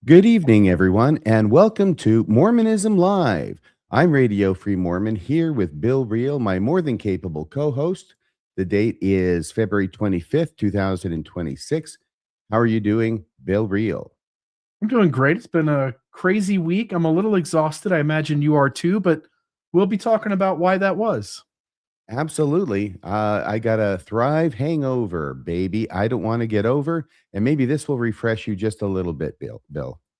Good evening, everyone, and welcome to Mormonism Live. I'm Radio Free Mormon here with Bill Reel, my more than capable co host. The date is February 25th, 2026. How are you doing, Bill Reel? I'm doing great. It's been a crazy week. I'm a little exhausted. I imagine you are too, but we'll be talking about why that was. Absolutely. I got a Thrive hangover, baby. I don't want to get over, and maybe this will refresh you just a little bit, Bill,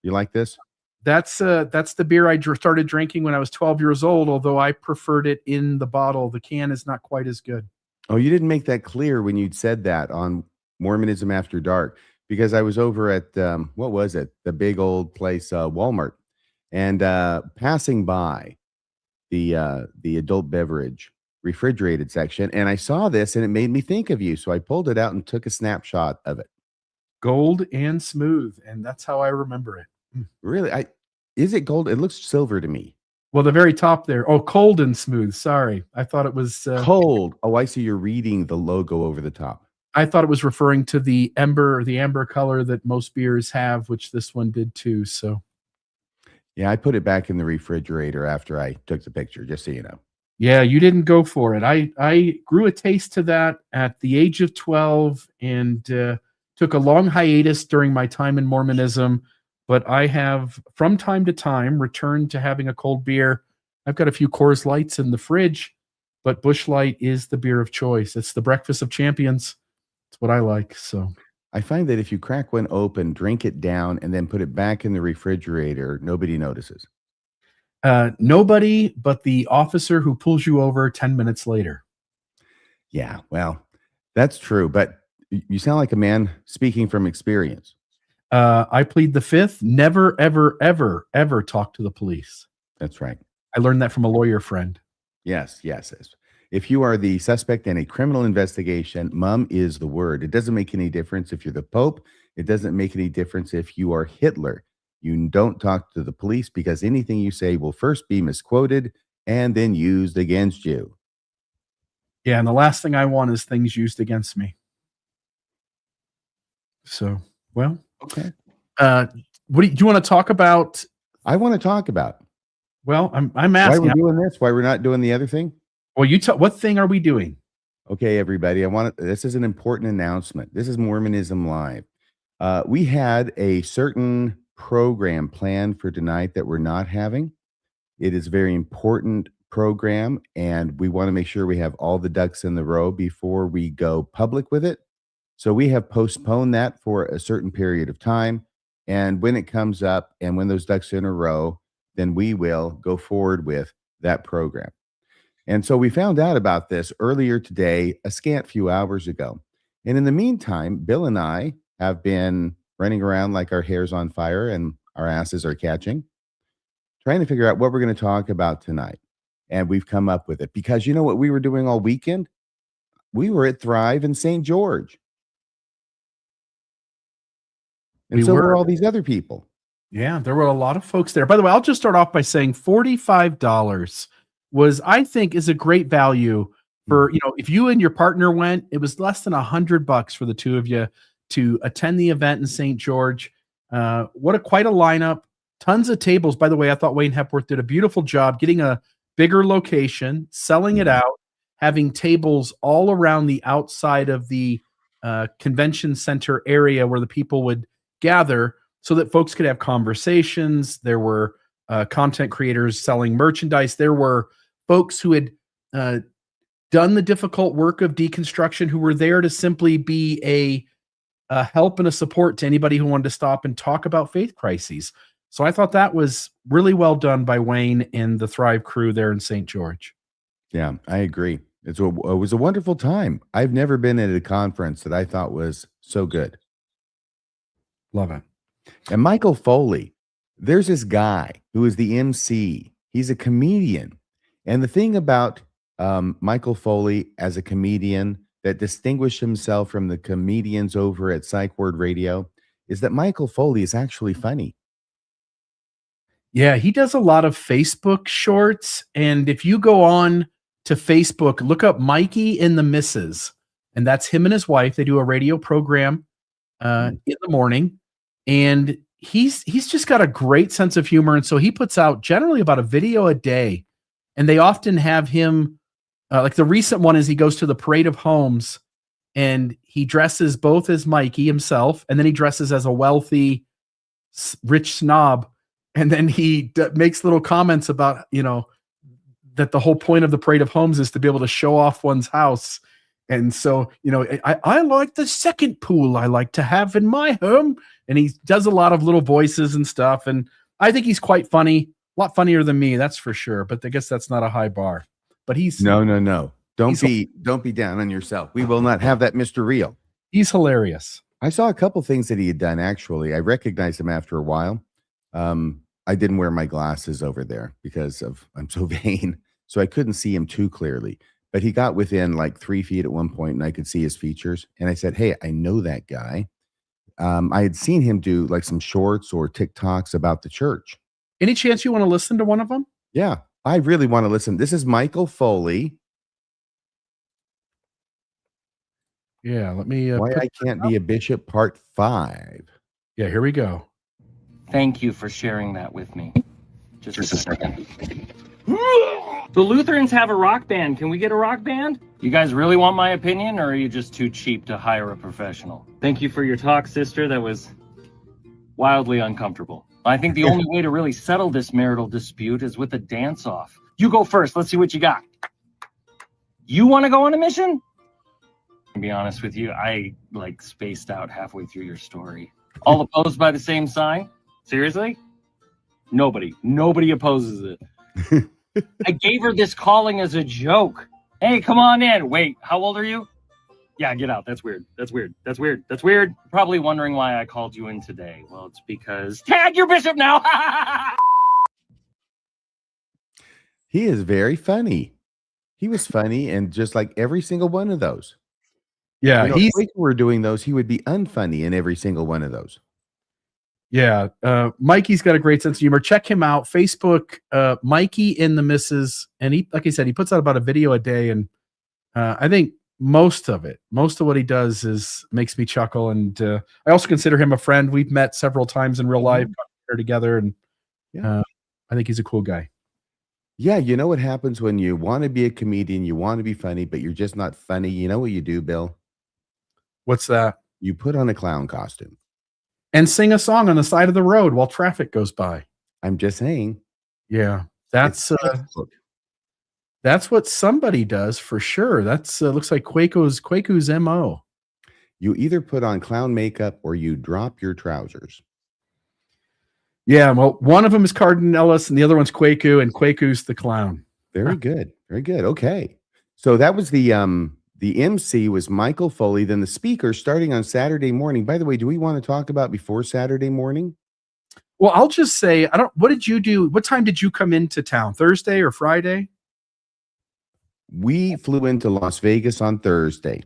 you like this? That's the beer I started drinking when I was 12 years old, although I preferred it in the bottle. The can is not quite as good. Oh, you didn't make that clear when you'd said that on Mormonism After Dark, because I was over at what was it? The big old place, Walmart, and passing by the adult beverage refrigerated section, and I saw this, and it made me think of you. So I pulled it out and took a snapshot of it. Gold and smooth, and that's how I remember it. Really, I is it gold? It looks silver to me. Well, the very top there. Oh, cold and smooth. Sorry. I thought it was Cold. Oh, I see. You're reading the logo over the top. I thought it was referring to the amber color that most beers have, which this one did too. So Yeah, I put it back in the refrigerator after I took the picture, just so you know. yeah, you didn't go for it. I grew a taste to that at the age of 12 and took a long hiatus during my time in Mormonism, but I have from time to time returned to having a cold beer. I've got a few Coors Lights in the fridge, but Busch Light is the beer of choice. It's the breakfast of champions. It's what I like. So I find that if you crack one open, drink it down, and then put it back in the refrigerator, nobody notices. nobody but the officer who pulls you over 10 minutes later. Yeah, well, that's true. But you sound like a man speaking from experience. I plead the fifth. Never, ever, ever, ever talk to the police. That's right. I learned that from a lawyer friend. Yes. If you are the suspect in a criminal investigation, mum is the word. It doesn't make any difference if you're the Pope. It doesn't make any difference if you are Hitler. You don't talk to the police because anything you say will first be misquoted and then used against you. Yeah, and the last thing I want is things used against me. So, well, Okay. what do you want to talk about? I want to talk about Well, I'm why asking. we're doing this, why we're not doing the other thing. Well, what thing are we doing? Okay, everybody. This is an important announcement. This is Mormonism Live. We had a certain program planned for tonight that we're not having. It is a very important program, and we want to make sure we have all the ducks in the row before we go public with it. So we have postponed that for a certain period of time. And when it comes up and when those ducks are in a row, then we will go forward with that program. And so we found out about this earlier today, a scant few hours ago. And in the meantime, Bill and I have been running around like our hair's on fire and our asses are catching, trying to figure out what we're going to talk about tonight. And we've come up with it because you know what we were doing all weekend? We were at Thrive in St. George. And so were all these other people. Yeah, there were a lot of folks there. By the way, I'll just start off by saying $45 was, I think, is a great value for, if you and your partner went, it was less than $100 for the two of you to attend the event in St. George. Quite a lineup, tons of tables. By the way, I thought Wayne Hepworth did a beautiful job getting a bigger location, selling it out, having tables all around the outside of the convention center area where the people would gather so that folks could have conversations. There were content creators selling merchandise. There were folks who had done the difficult work of deconstruction who were there to simply be a help and a support to anybody who wanted to stop and talk about faith crises. So I thought that was really well done by Wayne and the Thrive crew there in St. George. Yeah, I agree. It was a wonderful time. I've never been at a conference that I thought was so good. Love it. And Michael Foley, there's this guy who is the MC. He's a comedian. And the thing about Michael Foley as a comedian that distinguished himself from the comedians over at Psych Word Radio is that Michael Foley is actually funny. Yeah, he does a lot of Facebook shorts. And if you go on to Facebook, look up Mikey and the Misses. And that's him and his wife. They do a radio program in the morning. And he's just got a great sense of humor, and so he puts out generally about a video a day, and they often have him. Like the recent one is he goes to the Parade of Homes, and he dresses both as Mikey himself, and then he dresses as a wealthy, rich snob, and then he makes little comments about that the whole point of the Parade of Homes is to be able to show off one's house. And so, I like the second pool I like to have in my home. And he does a lot of little voices and stuff. And I think he's quite funny, a lot funnier than me, that's for sure. But I guess that's not a high bar. But he's no. Don't be down on yourself. We will not have that, Mr. Real. He's hilarious. I saw a couple things that he had done. Actually, I recognized him after a while. I didn't wear my glasses over there because I'm so vain, so I couldn't see him too clearly. But he got within like 3 feet at one point, and I could see his features. And I said, "Hey, I know that guy." I had seen him do like some shorts or TikToks about the church. Any chance you want to listen to one of them? Yeah, I really want to listen. This is Michael Foley. Yeah, let me. Why I Can't Be a Bishop, Part 5. Yeah, here we go. Thank you for sharing that with me. Just a second. The Lutherans have a rock band. Can we get a rock band? You guys really want my opinion, or are you just too cheap to hire a professional? Thank you for your talk, sister. That was wildly uncomfortable. I think the only way to really settle this marital dispute is with a dance-off. You go first. Let's see what you got. You want to go on a mission? To be honest with you, I spaced out halfway through your story. All opposed by the same sign? Seriously? Nobody opposes it. I gave her this calling as a joke. Hey, come on in. Wait, how old are you? Yeah, get out. That's weird. Probably wondering why I called you in today. Well, it's because tag your bishop now. He is very funny. He was funny, and just like every single one of those. Yeah, if we were doing those, he would be unfunny in every single one of those. Yeah, Mikey's got a great sense of humor. Check him out, Facebook, Mikey and the Missus, and he, like I said, he puts out about a video a day, and I think most of what he does makes me chuckle, and I also consider him a friend. We've met several times in real life, got together, and I think he's a cool guy. Yeah, you know what happens when you want to be a comedian, you want to be funny, but you're just not funny. You know what you do, Bill? What's that? You put on a clown costume. And sing a song on the side of the road while traffic goes by. I'm just saying. Yeah, that's what somebody does for sure. That's looks like Kwaku's MO. You either put on clown makeup or you drop your trousers. Yeah, well, one of them is Cardinal Ellis and the other one's Kwaku, and Kwaku's the clown. Very good. Very good. Okay. So that was the MC was Michael Foley. Then the speaker starting on Saturday morning. By the way, do we want to talk about before Saturday morning? Well, I'll just say, what did you do? What time did you come into town? Thursday or Friday? We flew into Las Vegas on Thursday,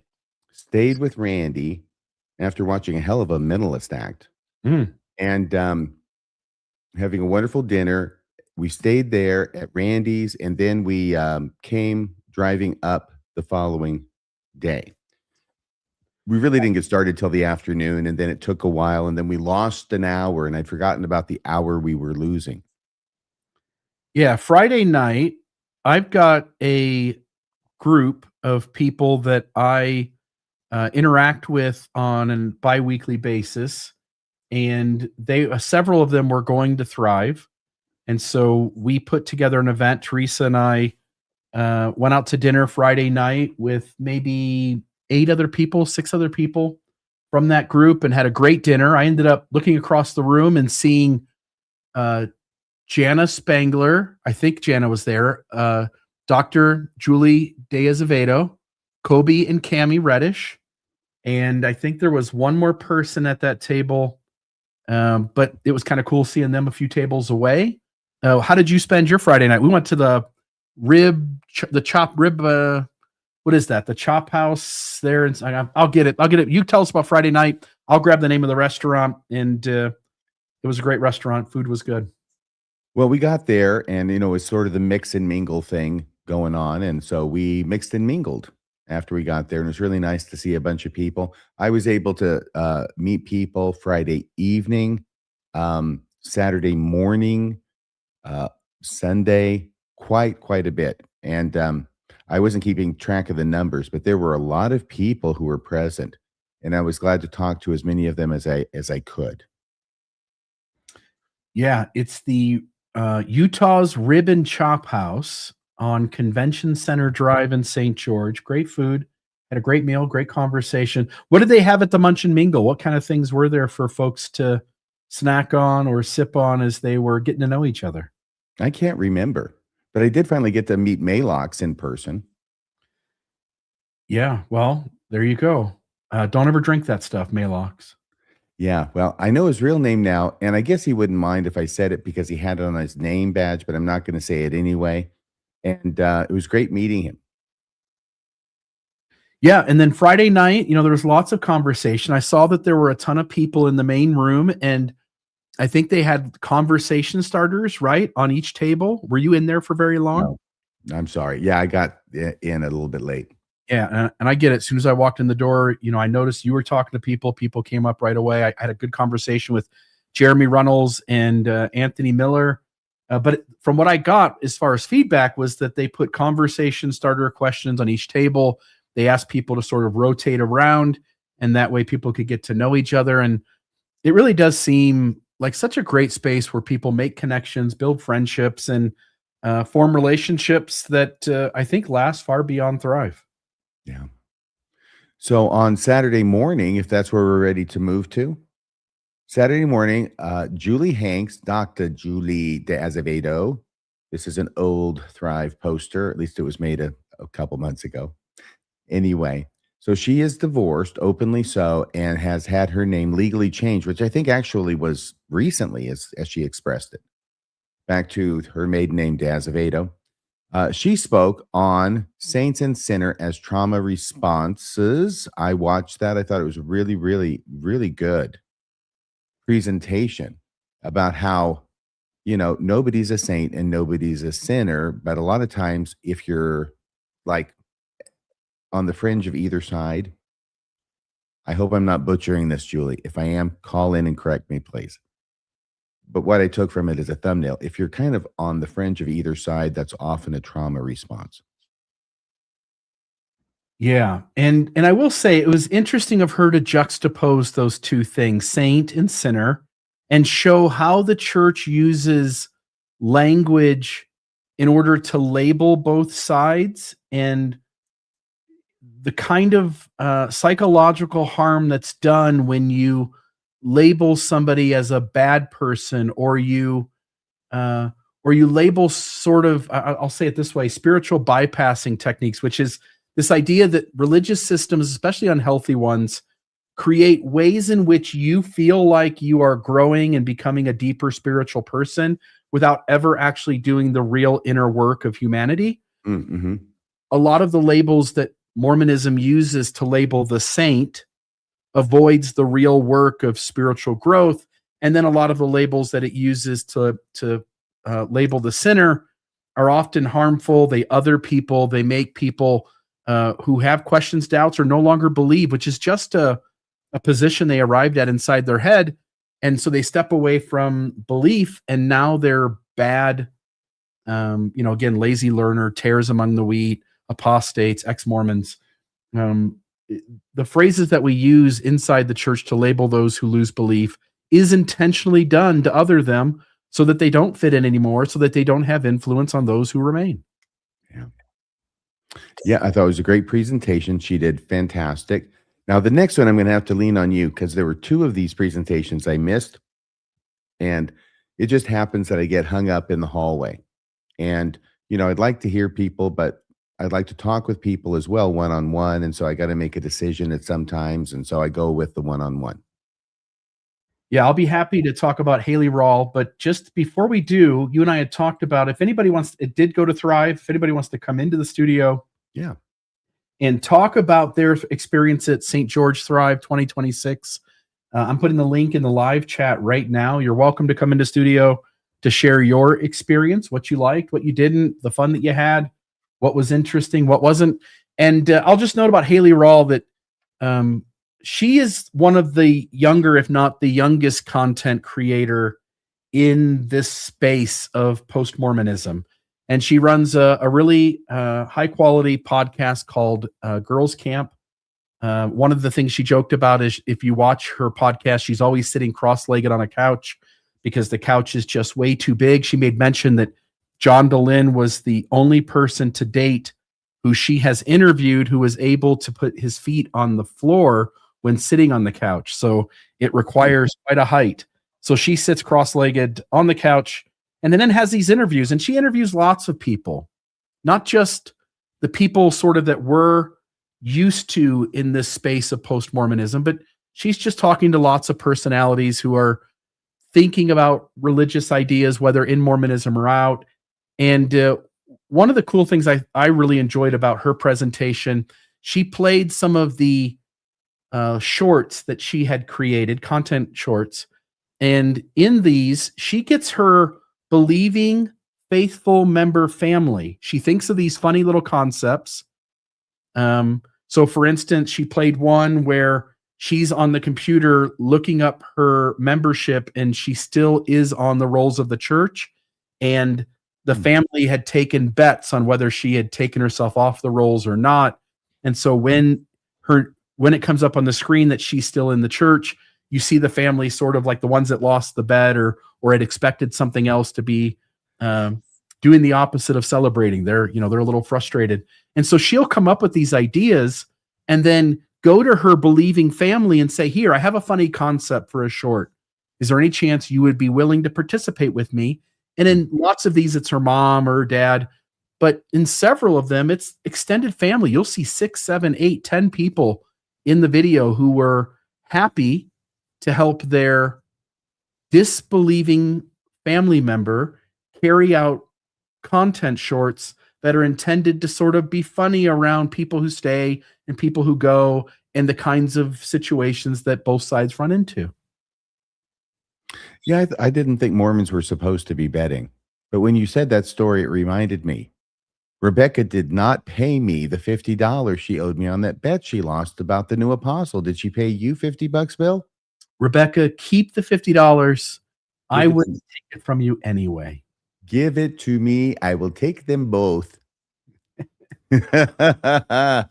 stayed with Randy after watching a hell of a Mentalist act, and having a wonderful dinner. We stayed there at Randy's, and then we came driving up the following day. We really didn't get started till the afternoon, and then it took a while, and then we lost an hour, and I'd forgotten about the hour we were losing. Yeah, Friday night, I've got a group of people that I interact with on a bi-weekly basis, and several of them were going to Thrive, and so we put together an event. Teresa and I went out to dinner Friday night with maybe 6 other people from that group, and had a great dinner. I ended up looking across the room and seeing Jana Spangler. I think Jana was there. Dr. Julie De Azevedo, Kobe and Cammie Reddish. And I think there was one more person at that table. But it was kind of cool seeing them a few tables away. How did you spend your Friday night? We went to the chop rib. What is that? The Chop House there. And I'll get it. You tell us about Friday night. I'll grab the name of the restaurant, and it was a great restaurant. Food was good. Well, we got there, and it's sort of the mix and mingle thing going on, and so we mixed and mingled after we got there, and it was really nice to see a bunch of people. I was able to meet people Friday evening Saturday morning, Sunday, quite a bit. And I wasn't keeping track of the numbers, but there were a lot of people who were present, and I was glad to talk to as many of them as I could. Yeah, it's the Utah's Rib and Chop House on Convention Center Drive in St. George. Great food. Had a great meal, great conversation. What did they have at the Munch and Mingle? What kind of things were there for folks to snack on or sip on as they were getting to know each other? I can't remember, but I did finally get to meet Malox in person. Yeah, well, there you go. Don't ever drink that stuff, Malox. Yeah, well, I know his real name now, and I guess he wouldn't mind if I said it because he had it on his name badge, but I'm not going to say it anyway. And it was great meeting him. Yeah, and then Friday night, there was lots of conversation. I saw that there were a ton of people in the main room, and I think they had conversation starters, right, on each table. Were you in there for very long? No, I'm sorry. Yeah, I got in a little bit late. Yeah, and I get it. As soon as I walked in the door, I noticed you were talking to people. People came up right away. I had a good conversation with Jeremy Runnels and Anthony Miller. But from what I got as far as feedback was that they put conversation starter questions on each table. They asked people to sort of rotate around, and that way people could get to know each other. And it really does seem like such a great space where people make connections, build friendships, and form relationships that I think last far beyond Thrive. Yeah. So on Saturday morning, if that's where we're ready to move to, Saturday morning, Julie Hanks, Dr. Julie de Azevedo. This is an old Thrive poster. At least it was made a couple months ago. Anyway, so she is divorced, openly so, and has had her name legally changed, which I think actually was recently, as she expressed it, back to her maiden name, de Azevedo. She spoke on Saints and Sinner as trauma responses. I watched that. I thought it was really, really, really good presentation about how, nobody's a saint and nobody's a sinner. But a lot of times, if you're like on the fringe of either side, I hope I'm not butchering this, Julie. If I am, call in and correct me, please. But what I took from it is a thumbnail. If you're kind of on the fringe of either side, that's often a trauma response. Yeah. And I will say it was interesting of her to juxtapose those two things, saint and sinner, and show how the church uses language in order to label both sides and the kind of psychological harm that's done when you label somebody as a bad person, or you label sort of, I'll say it this way, spiritual bypassing techniques, which is this idea that religious systems, especially unhealthy ones, create ways in which you feel like you are growing and becoming a deeper spiritual person without ever actually doing the real inner work of humanity. Mm-hmm. A lot of the labels that Mormonism uses to label the saint avoids the real work of spiritual growth. And then a lot of the labels that it uses to label the sinner are often harmful. They other people, they make people who have questions, doubts, or no longer believe, which is just a position they arrived at inside their head. And so they step away from belief, and now they're bad, again, lazy learner, tares among the wheat, apostates, ex-Mormons. The phrases that we use inside the church to label those who lose belief is intentionally done to other them so that they don't fit in anymore, so that they don't have influence on those who remain. Yeah, I thought it was a great presentation. She did fantastic. Now, the next one, I'm going to have to lean on you because there were two of these presentations I missed. And it just happens that I get hung up in the hallway. And, I'd like to hear people, but I'd like to talk with people as well, one-on-one. And so I got to make a decision at some times. And so I go with the one-on-one. Yeah, I'll be happy to talk about Haley Rawl. But just before we do, you and I had talked about if anybody wants, it did go to Thrive. If anybody wants to come into the studio and talk about their experience at St. George Thrive 2026, I'm putting the link in the live chat right now. You're welcome to come into studio to share your experience, what you liked, what you didn't, the fun that you had, what was interesting, what wasn't. And I'll just note about Haley Rawl that she is one of the younger, if not the youngest, content creator in this space of post-Mormonism. And she runs a really high quality podcast called Girls Camp. One of the things she joked about is if you watch her podcast, she's always sitting cross-legged on a couch because the couch is just way too big. She made mention that John Dehlin was the only person to date who she has interviewed who was able to put his feet on the floor when sitting on the couch. So it requires quite a height. So she sits cross-legged on the couch and then has these interviews, and she interviews lots of people, not just the people sort of that we're used to in this space of post-Mormonism, but she's just talking to lots of personalities who are thinking about religious ideas, whether in Mormonism or out. And one of the cool things I really enjoyed about her presentation, she played some of the shorts that she had created, content shorts. And in these, she gets her believing, faithful member family. She thinks of these funny little concepts. So for instance, she played one where she's on the computer looking up her membership and she still is on the rolls of the church. And the family had taken bets on whether she had taken herself off the rolls or not. And so when it comes up on the screen that she's still in the church, you see the family sort of like the ones that lost the bet or had expected something else to be doing the opposite of celebrating. They're a little frustrated. And so she'll come up with these ideas and then go to her believing family and say, here, I have a funny concept for a short. Is there any chance you would be willing to participate with me? And in lots of these, it's her mom or her dad. But in several of them, it's extended family. You'll see 6, 7, 8, 10 people in the video who were happy to help their disbelieving family member carry out content shorts that are intended to sort of be funny around people who stay and people who go and the kinds of situations that both sides run into. Yeah, I didn't think Mormons were supposed to be betting. But when you said that story, it reminded me. Rebecca did not pay me the $50 she owed me on that bet she lost about the new apostle. Did she pay you $50, Bill? Rebecca, keep the $50. I wouldn't take it from you anyway. Give it to me. I will take them both. Yeah,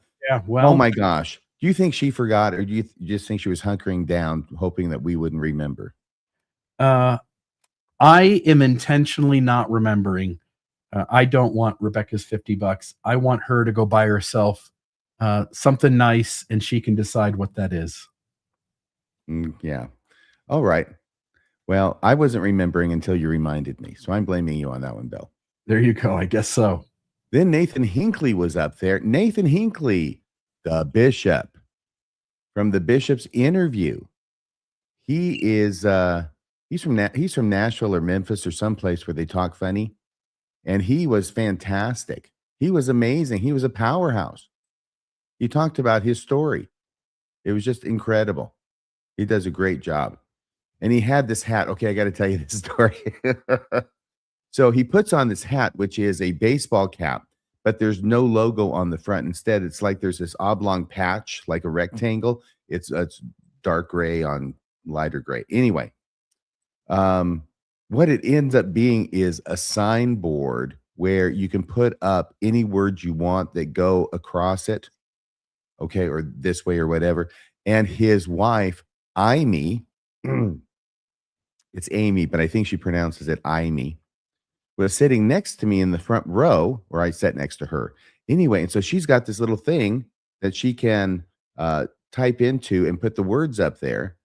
well. Oh my gosh. Do you think she forgot, or do you just think she was hunkering down, hoping that we wouldn't remember? I am intentionally not remembering. I don't want Rebecca's $50. I want her to go buy herself something nice, and she can decide what that is. Yeah. All right. Well, I wasn't remembering until you reminded me, so I'm blaming you on that one, Bill. There you go. I guess so. Then Nathan Hinckley was up there. Nathan Hinckley, the bishop, from the bishop's interview. He is he's from Nashville or Memphis or someplace where they talk funny, and he was fantastic. He was amazing. He was a powerhouse. He talked about his story. It was just incredible. He does a great job. And he had this hat. Okay, I got to tell you this story. So he puts on this hat, which is a baseball cap, but there's no logo on the front. Instead, it's like there's this oblong patch, like a rectangle. It's dark gray on lighter gray. Anyway, what it ends up being is a signboard where you can put up any words you want that go across it, okay, or this way or whatever. And his wife, Amy, it's Amy, but I think she pronounces it Amy, was sitting next to me in the front row where I sat next to her. Anyway, and so she's got this little thing that she can type into and put the words up there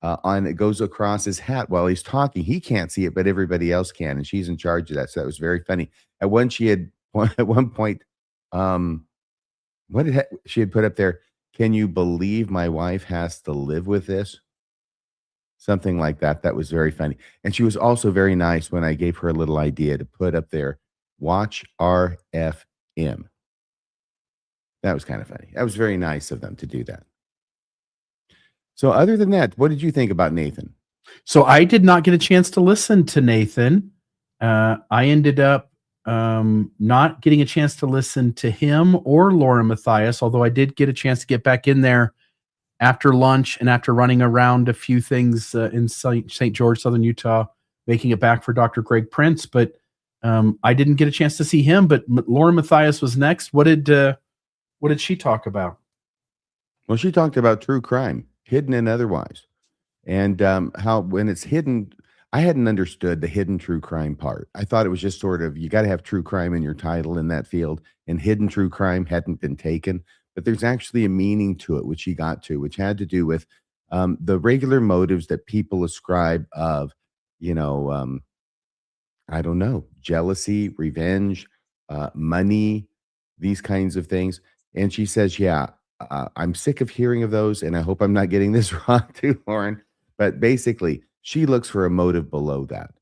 on it goes across his hat while he's talking. He can't see it, but everybody else can, and she's in charge of that. So that was very funny. At one point, she had put up there? Can you believe my wife has to live with this? Something like that. That was very funny. And she was also very nice when I gave her a little idea to put up there, watch RFM. That was kind of funny. That was very nice of them to do that. So other than that, what did you think about Nathan? So I did not get a chance to listen to Nathan. I ended up not getting a chance to listen to him or Laura Matthias, although I did get a chance to get back in there after lunch and after running around a few things in St. George, Southern Utah, making it back for Dr. Greg Prince. But I didn't get a chance to see him. But Laura Matthias was next. What did she talk about? Well, she talked about true crime, hidden and otherwise, and how when it's hidden. I hadn't understood the hidden true crime part. I thought it was just sort of, you got to have true crime in your title in that field, and hidden true crime hadn't been taken. But there's actually a meaning to it, which he got to, which had to do with the regular motives that people ascribe of, I don't know, jealousy, revenge, money, these kinds of things. And she says, yeah, I'm sick of hearing of those. And I hope I'm not getting this wrong too, Lauren. But basically, she looks for a motive below that.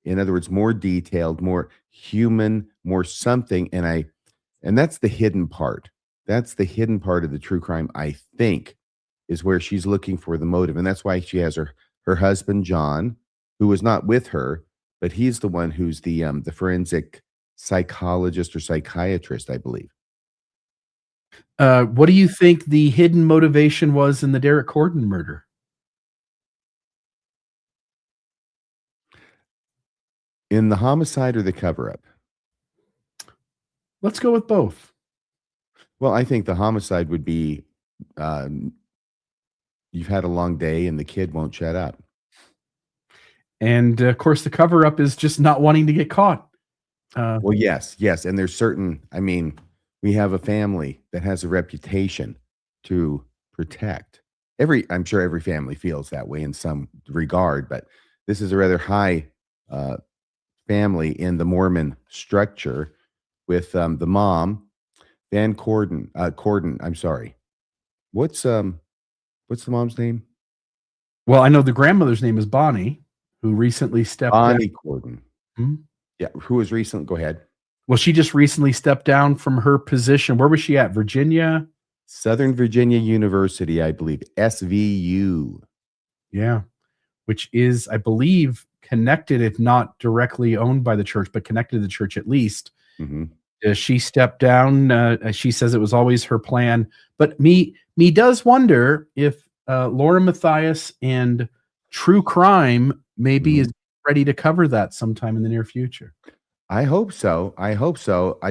In other words, more detailed, more human, more something. And that's the hidden part. That's the hidden part of the true crime, I think, is where she's looking for the motive. And that's why she has her husband, John, who was not with her, but he's the one who's the forensic psychologist or psychiatrist, I believe. What do you think the hidden motivation was in the Derek Corden murder? In the homicide or the cover-up? Let's go with both. Well, I think the homicide would be you've had a long day and the kid won't shut up. And of course, the cover-up is just not wanting to get caught. Well, yes. And there's certain, we have a family that has a reputation to protect. I'm sure every family feels that way in some regard, but this is a rather high family in the Mormon structure with the mom, Van Corden. I'm sorry. What's the mom's name? Well, I know the grandmother's name is Bonnie, who recently stepped down. Bonnie Corden. Hmm? Yeah, who was recently? Go ahead. Well, she just recently stepped down from her position. Where was she at? Virginia? Southern Virginia University, I believe. SVU. Yeah, which is, I believe, connected, if not directly owned by the church, but connected to the church at least. Mm-hmm. She stepped down. She says it was always her plan. But me does wonder if Laura Matthias and true crime maybe is ready to cover that sometime in the near future. I hope so. I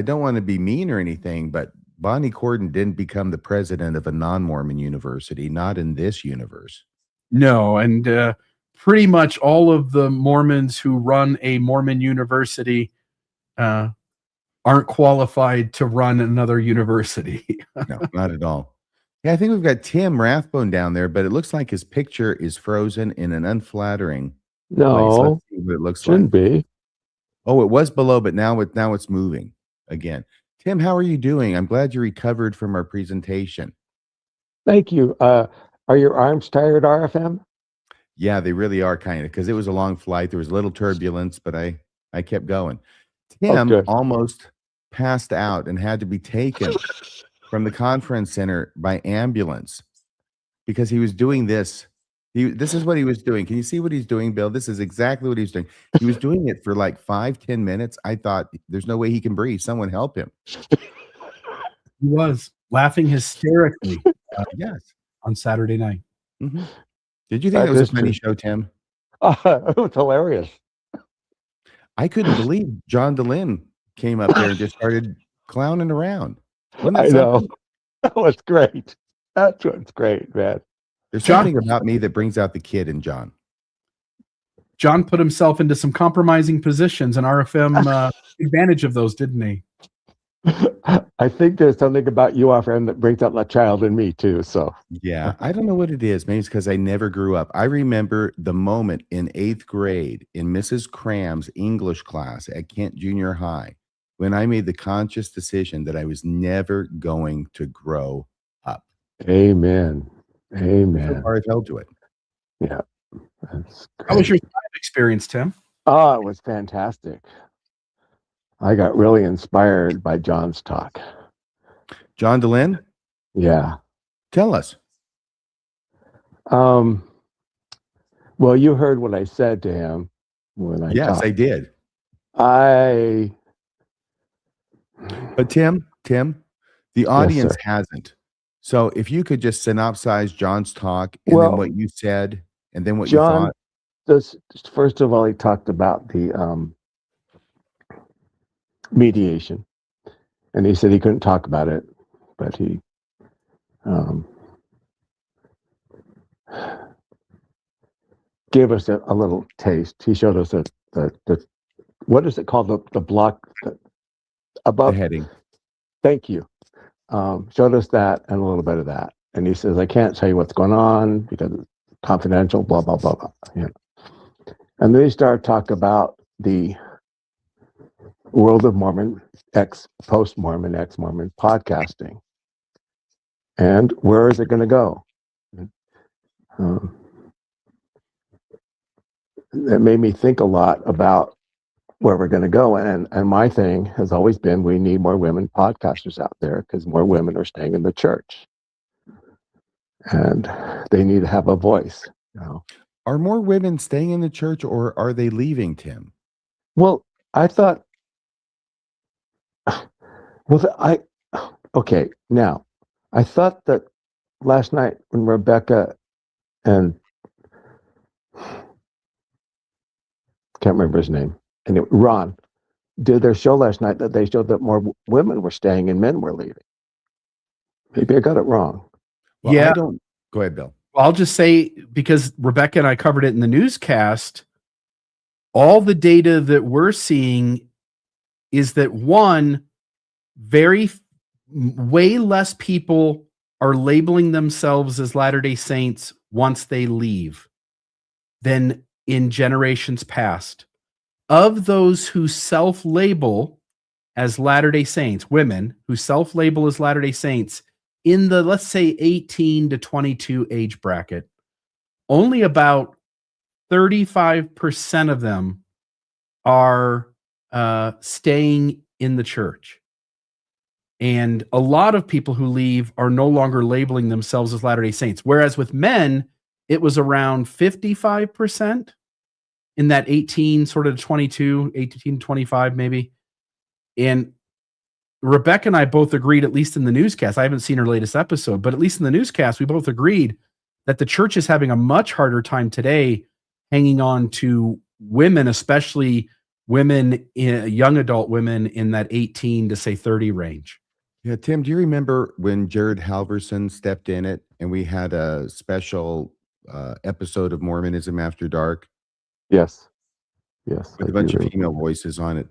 don't want to be mean or anything, but Bonnie Corden didn't become the president of a non-Mormon university, not in this universe. No, and pretty much all of the Mormons who run a Mormon university aren't qualified to run another university. No, not at all. Yeah, I think we've got Tim Rathbone down there, but it looks like his picture is frozen in an unflattering place. Let's see what it looks shouldn't like. be. Oh, it was below, but now it's moving again. Tim, how are you doing? I'm glad you recovered from our presentation. Thank you. Are your arms tired, RFM? Yeah, they really are, kind of, because it was a long flight. There was a little turbulence, but I kept going. Tim almost passed out and had to be taken from the conference center by ambulance because he was doing this. This is what he was doing. Can you see what he's doing, Bill? This is exactly what he's doing. He was doing it for like 5-10 minutes. I thought, there's no way he can breathe. Someone help him. He was laughing hysterically. Yes. On Saturday night. Mm-hmm. Did you think it was a funny show, Tim? It was hilarious. I couldn't believe John DeLynn came up there and just started clowning around. I know. That was great. That's what's great, man. There's something about me that brings out the kid in John. John put himself into some compromising positions, and RFM took advantage of those, didn't he? I think there's something about you, RFM, that brings out that child in me too. So yeah, I don't know what it is. Maybe it's because I never grew up. I remember the moment in 8th grade in Mrs. Cram's English class at Kent Junior High when I made the conscious decision that I was never going to grow up. Amen. So far, I've held to it. Yeah. That's great. How was your experience, Tim? Oh, it was fantastic. I got really inspired by John's talk. John DeLynn? Yeah. Tell us. Well, you heard what I said to him when I Yes, talked. I did. I But Tim, the audience hasn't. So if you could just synopsize John's talk and Well, then what you said and then what you John, thought. first of all, he talked about the mediation, and he said he couldn't talk about it, but he gave us a little taste. He showed us the what is it called, the block The above. heading. Thank you. Showed us that and a little bit of that, and he says, I can't tell you what's going on because it's confidential, blah blah blah blah. Yeah. And then he started talking about the World of Mormon, post-Mormon, ex-Mormon podcasting, and where is it going to go? It made me think a lot about where we're going to go, and my thing has always been we need more women podcasters out there because more women are staying in the church, and they need to have a voice. Are more women staying in the church or are they leaving, Tim? Well, I thought, okay, now, I thought that last night when Rebecca and, can't remember his name, and Ron did their show last night, that they showed that more women were staying and men were leaving. Maybe I got it wrong. Well, Yeah. I don't. Go ahead, Bill. I'll just say, because Rebecca and I covered it in the newscast, all the data that we're seeing is that way less people are labeling themselves as Latter-day Saints once they leave than in generations past. Of those who self-label as Latter-day Saints, women who self-label as Latter-day Saints, in the, let's say, 18 to 22 age bracket, only about 35% of them are staying in the church. And a lot of people who leave are no longer labeling themselves as Latter-day Saints. Whereas with men, it was around 55% in that 18 sort of 22, 18 to 25 maybe. And Rebecca and I both agreed, at least in the newscast, I haven't seen her latest episode, but at least in the newscast, we both agreed that the church is having a much harder time today hanging on to women, especially women, young adult women in that 18 to say 30 range. Yeah, Tim, do you remember when Jared Halverson stepped in it and we had a special episode of Mormonism After Dark? Yes. With a bunch of female voices on it.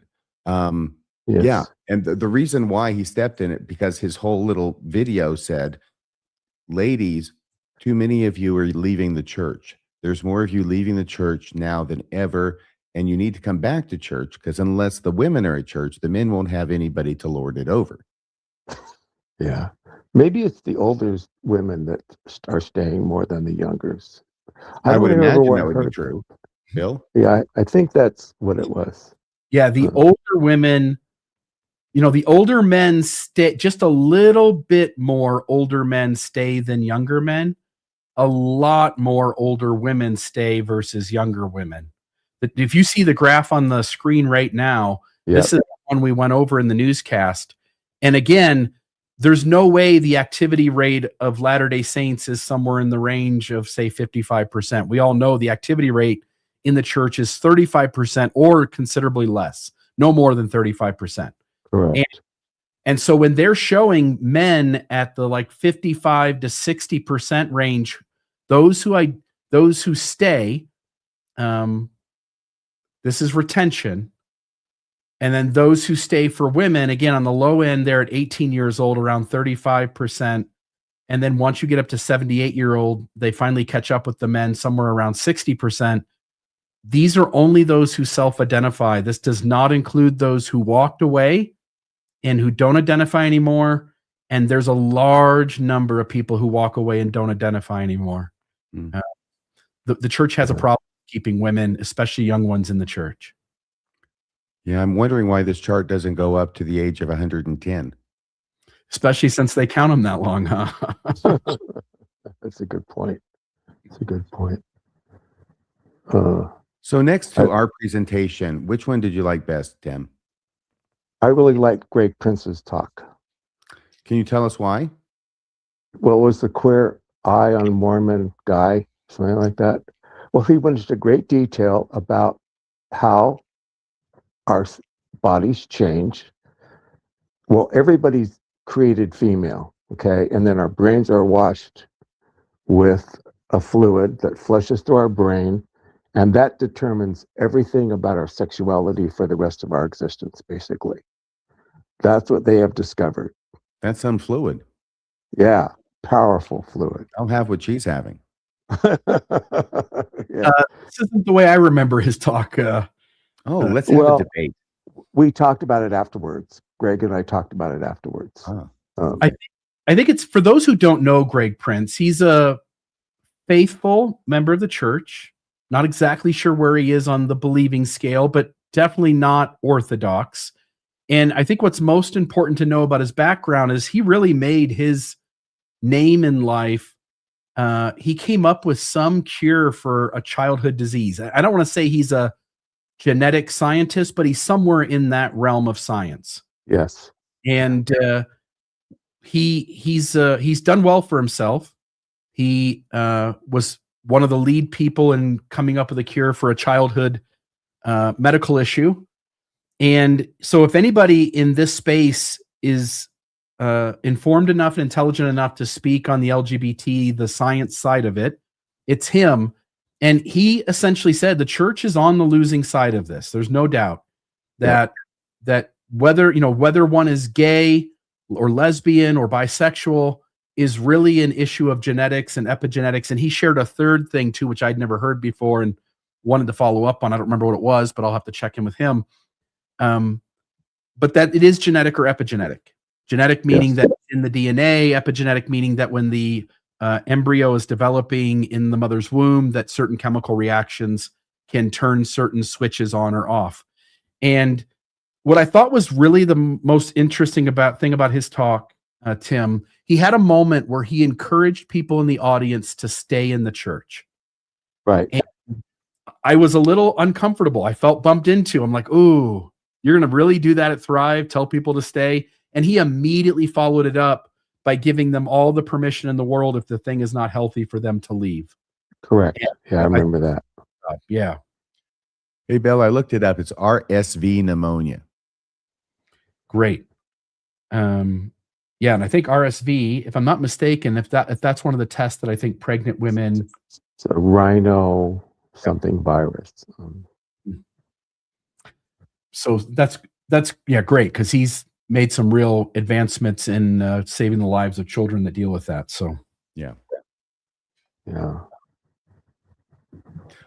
Yes. Yeah. And the reason why he stepped in it, because his whole little video said, ladies, too many of you are leaving the church. There's more of you leaving the church now than ever. And you need to come back to church, because unless the women are at church, the men won't have anybody to lord it over. Yeah. Maybe it's the older women that are staying more than the youngers. I would don't remember imagine what that would be hurt true. them. Bill? Yeah, I think that's what it was. Yeah, the older women, the older men stay, just a little bit more older men stay than younger men. A lot more older women stay versus younger women. If you see the graph on the screen right now, This is the one we went over in the newscast. And again, there's no way the activity rate of Latter-day Saints is somewhere in the range of, say, 55%. We all know the activity rate in the church is 35% or considerably less, no more than 35%. Correct. And so when they're showing men at the like 55 to 60% range, those who stay, this is retention. And then those who stay for women, again, on the low end, they're at 18 years old, around 35%. And then once you get up to 78-year-old, they finally catch up with the men somewhere around 60%. These are only those who self-identify. This does not include those who walked away and who don't identify anymore. And there's a large number of people who walk away and don't identify anymore. Mm. The church has a problem keeping women, especially young ones, in the church. Yeah, I'm wondering why this chart doesn't go up to the age of 110. Especially since they count them that long, huh? That's a good point. That's a good point. So next to our presentation, which one did you like best, Tim? I really like Greg Prince's talk. Can you tell us why? what was the Queer Eye on Mormon guy, something like that. Well, he went into great detail about how our bodies change. Well, everybody's created female, okay? And then our brains are washed with a fluid that flushes through our brain, and that determines everything about our sexuality for the rest of our existence, basically. That's what they have discovered. That's some fluid. Yeah, powerful fluid. I'll have what she's having. Yeah. This isn't the way I remember his talk. Let's have well, a debate. We talked about it afterwards. Greg and I talked about it afterwards. Oh. I think it's, for those who don't know Greg Prince, he's a faithful member of the church. Not exactly sure where he is on the believing scale, but definitely not orthodox. And I think what's most important to know about his background is he really made his name in life. He came up with some cure for a childhood disease. I don't want to say he's a genetic scientist, but he's somewhere in that realm of science. Yes. And he's done well for himself. He was one of the lead people in coming up with a cure for a childhood medical issue. And so if anybody in this space is informed enough and intelligent enough to speak on the LGBT, the science side of it, it's him. And he essentially said the church is on the losing side of this. There's no doubt that whether one is gay or lesbian or bisexual is really an issue of genetics and epigenetics. And he shared a third thing too, which I'd never heard before and wanted to follow up on. I don't remember what it was, but I'll have to check in with him. But that it is genetic or epigenetic. Genetic meaning that in the DNA, epigenetic meaning that when the embryo is developing in the mother's womb, that certain chemical reactions can turn certain switches on or off. And what I thought was really the most interesting thing about his talk, Tim, he had a moment where he encouraged people in the audience to stay in the church. Right. And I was a little uncomfortable. I felt bumped into. I'm like, ooh, you're going to really do that at Thrive? Tell people to stay? And he immediately followed it up by giving them all the permission in the world if the thing is not healthy for them to leave. Correct. Yeah, I remember that. Yeah. Hey, Bill, I looked it up. It's RSV pneumonia. Great. Yeah, and I think RSV, if I'm not mistaken, if that's one of the tests that I think pregnant women. It's a rhino something virus. So that's great, because he's made some real advancements in saving the lives of children that deal with that. So yeah.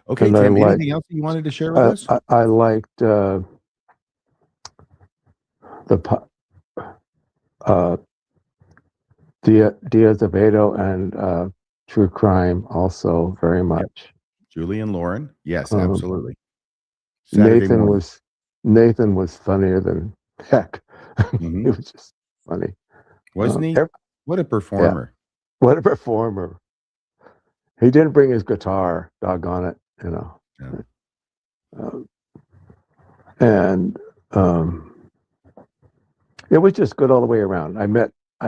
Okay, and Tim, anything else you wanted to share with us? I liked Diaz Avedo and True Crime also very much. Julie and Lauren, yes, absolutely. Nathan was funnier than heck. Mm-hmm. It was just funny, wasn't he? What a performer! Yeah. What a performer! He didn't bring his guitar. Doggone it, you know. Yeah. It was just good all the way around. I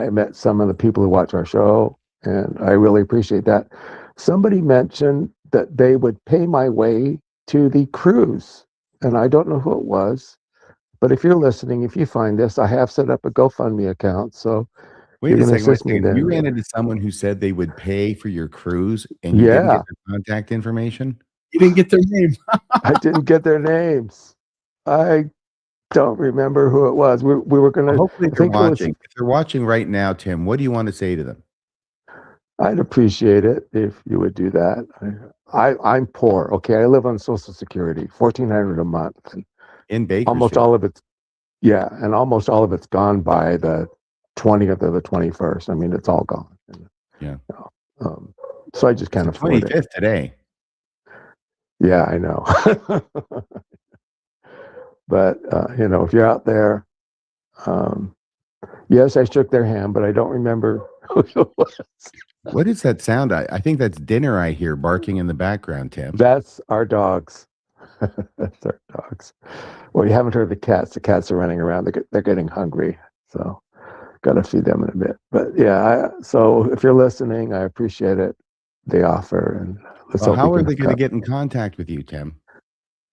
met some of the people who watch our show, and I really appreciate that. Somebody mentioned that they would pay my way to the cruise, and I don't know who it was, but if you're listening, if you find this, I have set up a GoFundMe account. So wait a second. You ran into someone who said they would pay for your cruise, and you didn't get their contact information? You didn't get their name. I didn't get their names. I don't remember who it was. We were going to. Hopefully they're watching. If they're watching right now, Tim, what do you want to say to them? I'd appreciate it if you would do that. I'm poor. Okay, I live on Social Security, $1,400 a month. In Bakersfield. Almost all of it's gone by the 20th or the 21st. I mean, it's all gone. Yeah. So I just can't afford it. 25th today. Yeah, I know. But if you're out there, yes, I shook their hand, but I don't remember who it was. What is that sound? I think that's dinner I hear barking in the background, Tim. That's our dogs. That's our dogs. Well, you haven't heard the cats. The cats are running around. They're getting hungry. So got to feed them in a bit. But yeah, so if you're listening, I appreciate it, the offer, and let's Well, hope how we are can they hook going to up. get in contact with you, Tim?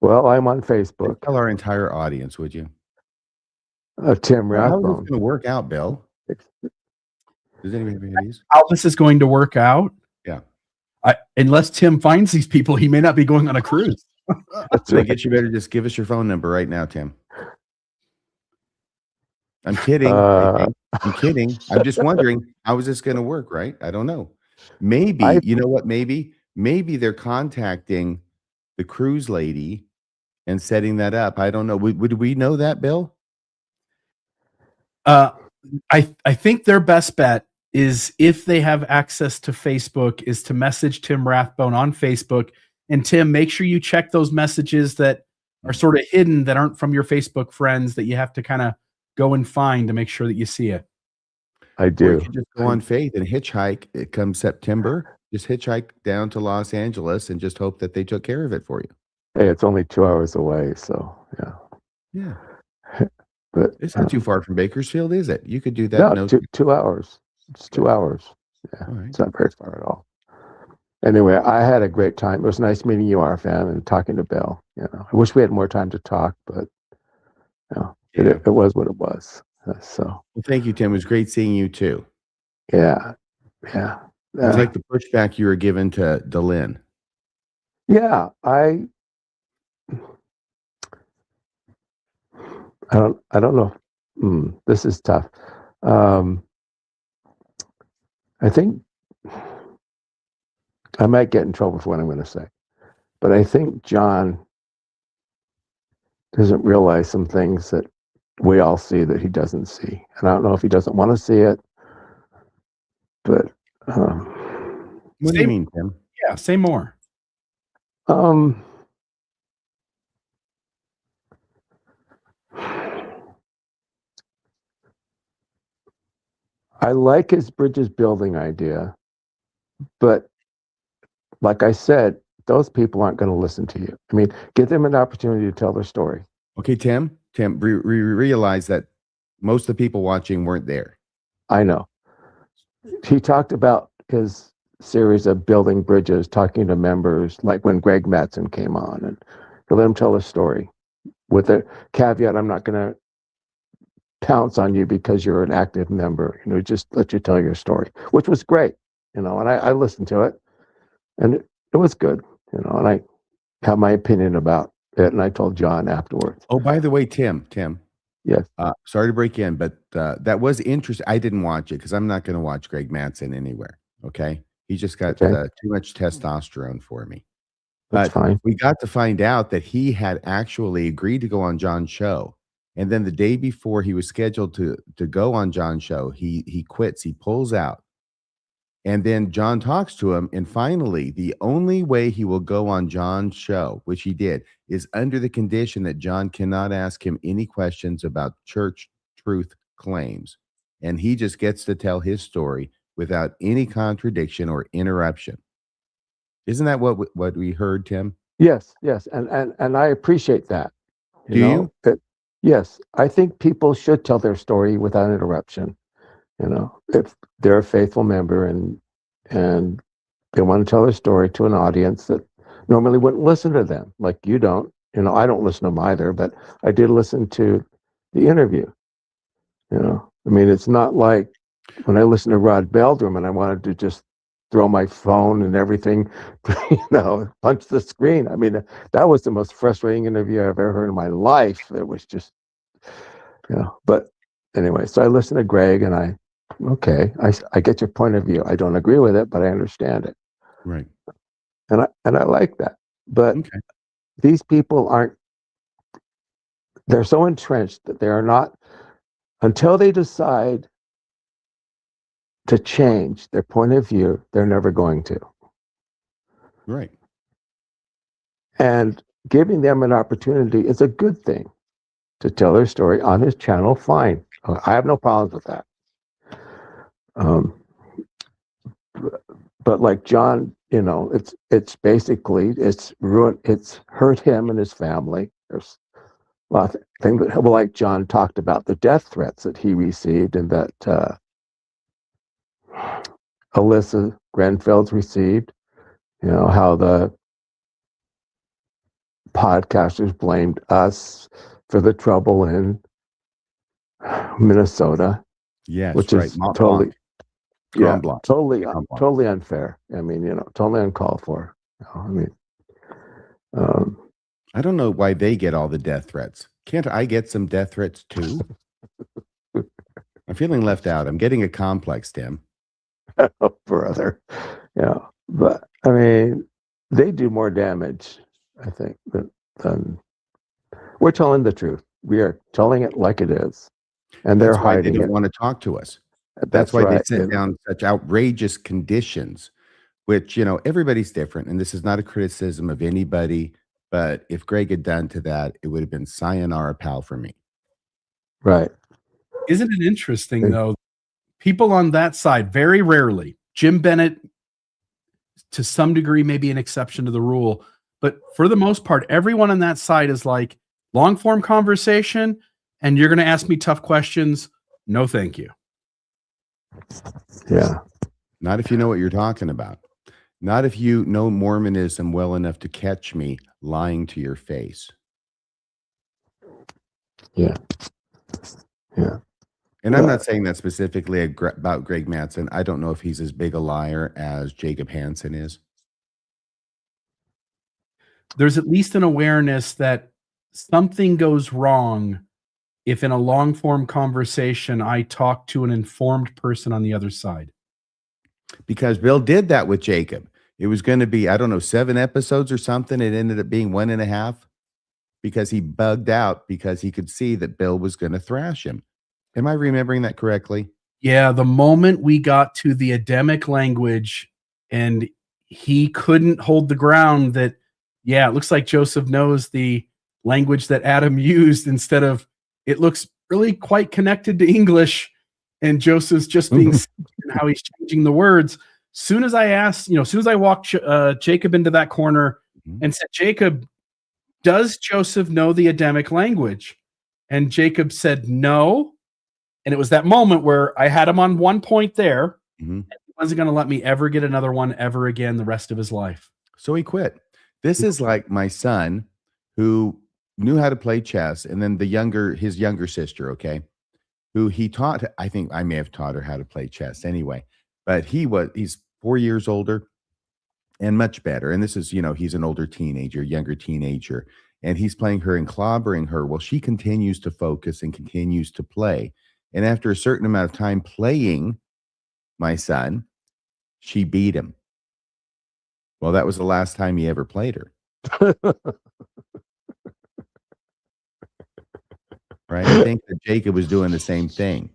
Well, I'm on Facebook, Tell our entire audience, would you? Tim How is this Rathbone. going to work out, Bill? Does anybody have any ideas? How this is going to work out? Yeah. Unless Tim finds these people, he may not be going on a cruise. That's Then right. get you better just give us your phone number right now, Tim. I'm kidding. I'm kidding. I'm just wondering, how is this going to work, right? I don't know. Maybe, you know what? Maybe they're contacting the cruise lady and setting that up. I don't know. Would we know that, Bill? I think their best bet is, if they have access to Facebook, is to message Tim Rathbone on Facebook. And Tim, make sure you check those messages that are sort of hidden, that aren't from your Facebook friends, that you have to kind of go and find to make sure that you see it. I Or do. you could just go on Faith and hitchhike. It comes September. Just hitchhike down to Los Angeles and just hope that they took care of it for you. Hey, it's only 2 hours away, so yeah. Yeah. But It's not too far from Bakersfield, is it? You could do that. no, 2 hours. It's 2 hours. Yeah, All right. it's not very far at all. Anyway, I had a great time. It was nice meeting you, RFM, and talking to Bill. I wish we had more time to talk, but it was what it was. So Well, thank you, Tim. It was great seeing you too. yeah. It's like the pushback you were given to Delin. Yeah, I don't know. This is tough. I think I might get in trouble for what I'm going to say, but I think John doesn't realize some things that we all see that he doesn't see. And I don't know if he doesn't want to see it, but What do you mean, Tim? Yeah, say more. I like his bridges building idea, but like I said, those people aren't going to listen to you. I mean, give them an opportunity to tell their story. Okay, Tim, realize that most of the people watching weren't there. I know. He talked about his series of building bridges, talking to members, like when Greg Mattson came on, and to let him tell his story with the caveat, I'm not going to pounce on you because you're an active member, just let you tell your story, which was great, and I listened to it, and it was good, and I have my opinion about it, and I told John afterwards. Oh, by the way, Tim. Yes. Sorry to break in, but that was interesting. I didn't watch it because I'm not going to watch Greg Mattson anywhere. Okay. He just got too much testosterone for me. That's fine. We got to find out that he had actually agreed to go on John's show. And then the day before he was scheduled to go on John's show, he quits, he pulls out. And then John talks to him. And finally, the only way he will go on John's show, which he did, is under the condition that John cannot ask him any questions about church truth claims. And he just gets to tell his story without any contradiction or interruption. Isn't that what we heard, Tim? Yes. And I appreciate that. Do you? Yes. I think people should tell their story without interruption. If they're a faithful member and they want to tell their story to an audience that normally wouldn't listen to them, like you don't. I don't listen to them either, but I did listen to the interview. I mean, it's not like when I listened to Rod Meldrum and I wanted to just throw my phone and everything, punch the screen. I mean, that was the most frustrating interview I've ever heard in my life. It was just, but anyway, so I listened to Greg and I get your point of view. I don't agree with it, but I understand it. Right. And I like that. But these people they're so entrenched that they are not, until they decide to change their point of view, they're never going to. Right. And giving them an opportunity is a good thing to tell their story on his channel. Fine. I have no problems with that. But like John, it's basically, it's ruined, it's hurt him and his family. There's lots, thing that, well, like John talked about the death threats that he received and that Alyssa Grenfeld's received. You know, how the podcasters blamed us for the trouble in Minnesota, Yes, which right. is Mont totally, Blanc. yeah, Grand Blanc. totally, Grand Blanc. totally unfair. I mean, you know, totally uncalled for. You know, I mean, I don't know why they get all the death threats. Can't I get some death threats too? I'm feeling left out. I'm getting a complex, Tim. brother, yeah, but I mean, they do more damage, I think, than we're telling the truth. We are telling it like it is, and they're That's why they hiding don't it. want to talk to us. That's That's why right. they sent down such outrageous conditions, which, you know, everybody's different. And this is not a criticism of anybody, but if Greg had done to that, it would have been sayonara pal for me. Right. Isn't it interesting, though? People on that side, very rarely, Jim Bennett, to some degree, maybe an exception to the rule, but for the most part, everyone on that side is like, long form conversation, and you're going to ask me tough questions. No, thank you. Yeah. Not if you know what you're talking about. Not if you know Mormonism well enough to catch me lying to your face. Yeah. Yeah. And I'm not saying that specifically about Greg Mattson. I don't know if he's as big a liar as Jacob Hansen is. There's at least an awareness that something goes wrong if in a long form conversation I talk to an informed person on the other side. Because Bill did that with Jacob. It was going to be, I don't know, 7 episodes or something. It ended up being 1.5 because he bugged out because he could see that Bill was going to thrash him. Am I remembering that correctly? Yeah, the moment we got to the Adamic language and he couldn't hold the ground that, yeah, it looks like Joseph knows the language that Adam used instead of, it looks really quite connected to English, and Joseph's just being and how he's changing the words. Soon as I asked, soon as I walked Jacob into that corner and said, Jacob, does Joseph know the Adamic language? And Jacob said no. And it was that moment where I had him on one point there. And he wasn't going to let me ever get another one ever again the rest of his life. So he quit. This is like my son who knew how to play chess, and then his younger sister, okay, who he taught. I think I may have taught her how to play chess anyway, but he's 4 years older and much better. And this is, he's an older teenager, younger teenager, and he's playing her and clobbering her. Well, she continues to focus and continues to play. And after a certain amount of time playing my son, she beat him. Well, that was the last time he ever played her. Right? I think that Jacob was doing the same thing.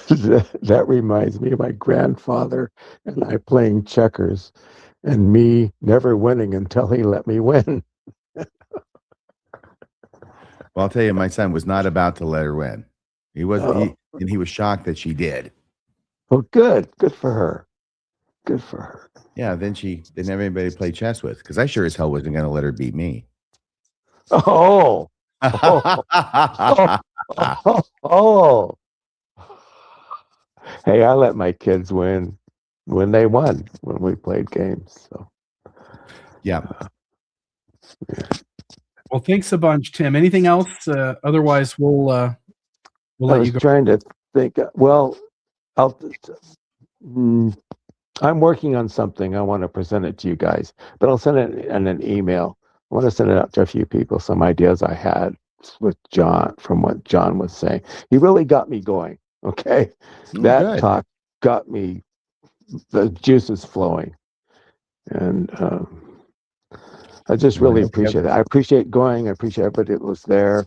That reminds me of my grandfather and I playing checkers and me never winning until he let me win. Well, I'll tell you, my son was not about to let her win. He wasn't, and he was shocked that she did. Well, good for her. Good for her. Yeah, then she didn't have anybody to play chess with because I sure as hell wasn't going to let her beat me. Oh. Hey, I let my kids win when they won when we played games. So yeah. Well, thanks a bunch, Tim. Anything else? Otherwise, we'll let you go. Trying to think. Well, I'm working on something. I want to present it to you guys, but I'll send it in an email. I want to send it out to a few people. Some ideas I had with John from what John was saying. He really got me going. Okay, that talk got me the juices flowing, and I just really appreciate it. I appreciate going. I appreciate everybody that was there.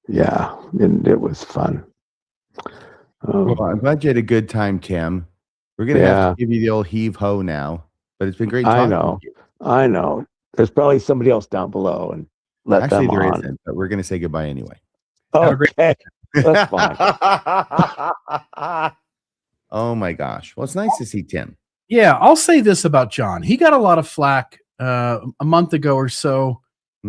Yeah, and it was fun. Well, I'm glad you had a good time, Tim. We're going to have to give you the old heave ho now, but it's been great talking to you. I know. There's probably somebody else down below, and let them on. Actually, there isn't, but we're going to say goodbye anyway. Okay, that's fine. Oh my gosh. Well, it's nice to see Tim. Yeah, I'll say this about John. He got a lot of flack a month ago or so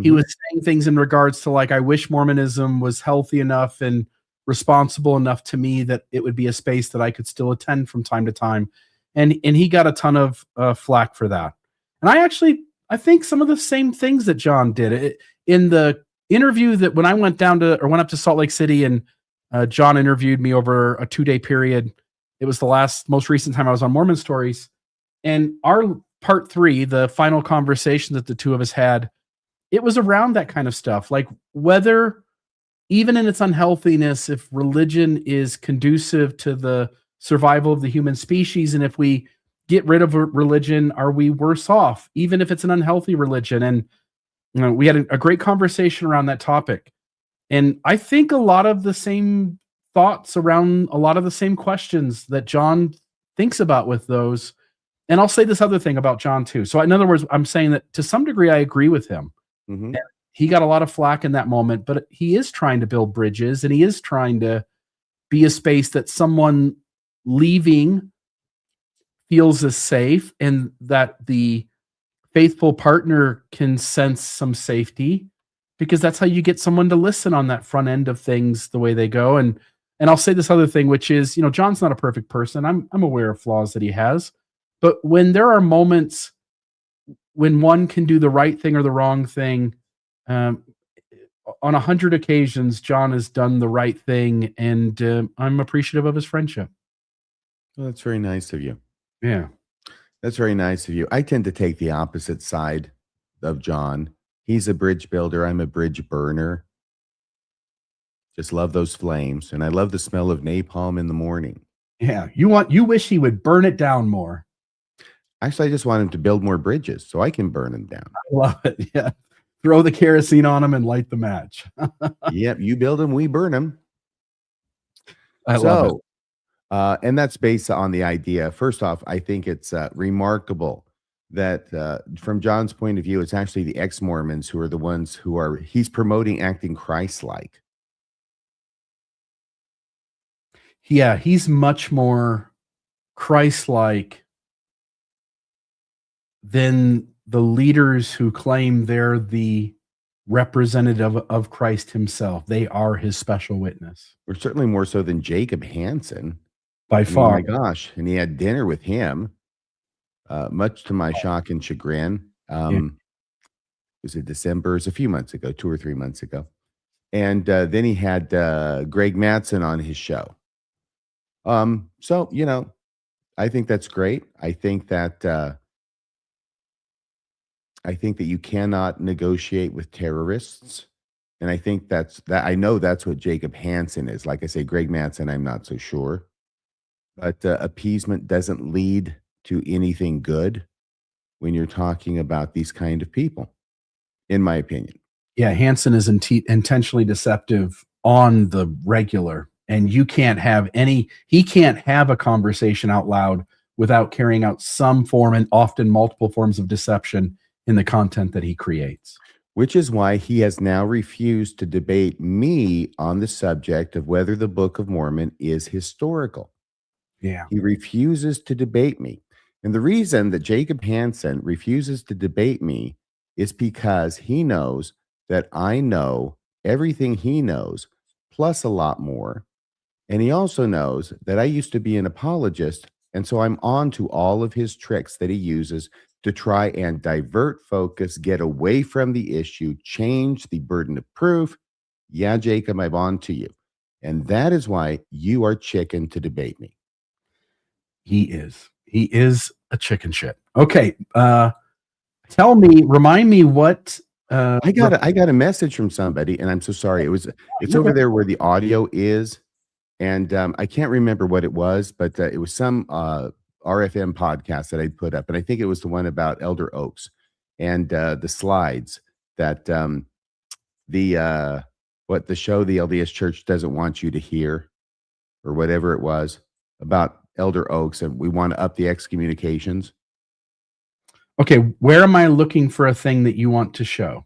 He Mhm. was saying things in regards to like, I wish Mormonism was healthy enough and responsible enough to me that it would be a space that I could still attend from time to time. And he got a ton of flack for that. And I think some of the same things that John did in the interview that when I went up to Salt Lake City and John interviewed me over a 2-day period. It was the most recent time I was on Mormon Stories. And our part 3, the final conversation that the two of us had, it was around that kind of stuff. Like whether, even in its unhealthiness, if religion is conducive to the survival of the human species, and if we get rid of religion, are we worse off, even if it's an unhealthy religion? And we had a great conversation around that topic. And I think a lot of the same thoughts around a lot of the same questions that John thinks about with those. And I'll say this other thing about John too. So in other words, I'm saying that to some degree, I agree with him. Mhm. He got a lot of flack in that moment, but he is trying to build bridges and he is trying to be a space that someone leaving feels is safe and that the faithful partner can sense some safety, because that's how you get someone to listen on that front end of things the way they go. And I'll say this other thing, which is, John's not a perfect person. I'm aware of flaws that he has, but when there are moments when one can do the right thing or the wrong thing, on 100 occasions, John has done the right thing, and I'm appreciative of his friendship. Well, that's very nice of you. Yeah. That's very nice of you. I tend to take the opposite side of John. He's a bridge builder. I'm a bridge burner. Just love those flames. And I love the smell of napalm in the morning. Yeah. You wish he would burn it down more. Actually, I just want him to build more bridges so I can burn them down. I love it. Yeah. Throw the kerosene on him and light the match. Yep. You build them, we burn them. I love it. And that's based on the idea. First off, I think it's remarkable that from John's point of view, it's actually the ex-Mormons who are the ones he's promoting acting Christ-like. Yeah, he's much more Christ-like than the leaders who claim they're the representative of Christ himself. They are his special witness. Or certainly more so than Jacob Hansen. By Oh far. my gosh. And he had dinner with him, much to my shock and chagrin. Was it December? It was a few months ago, 2 or 3 months ago. And then he had Greg Mattson on his show. So, I think that's great. I think that you cannot negotiate with terrorists. And I think I know that's what Jacob Hansen is. Like I say, Greg Mattson, I'm not so sure. But appeasement doesn't lead to anything good when you're talking about these kind of people, in my opinion. Yeah, Hansen is intentionally deceptive on the regular, and he can't have a conversation out loud without carrying out some form, and often multiple forms of deception in the content that he creates. Which is why he has now refused to debate me on the subject of whether the Book of Mormon is historical. Yeah. He refuses to debate me. And the reason that Jacob Hansen refuses to debate me is because he knows that I know everything he knows, plus a lot more. And he also knows that I used to be an apologist. And so I'm on to all of his tricks that he uses to try and divert focus, get away from the issue, change the burden of proof. Yeah, Jacob, I'm on to you. And that is why you are chicken to debate me. He is a chicken shit. Okay. Remind me what I got a message from somebody, and I'm so sorry. It's over there where the audio is, and I can't remember what it was, but it was some RFM podcast that I'd put up, and I think it was the one about Elder Oaks and the slides that the show the LDS Church doesn't want you to hear, or whatever it was about Elder Oaks, and we want to up the excommunications. Okay, where am I looking for a thing that you want to show?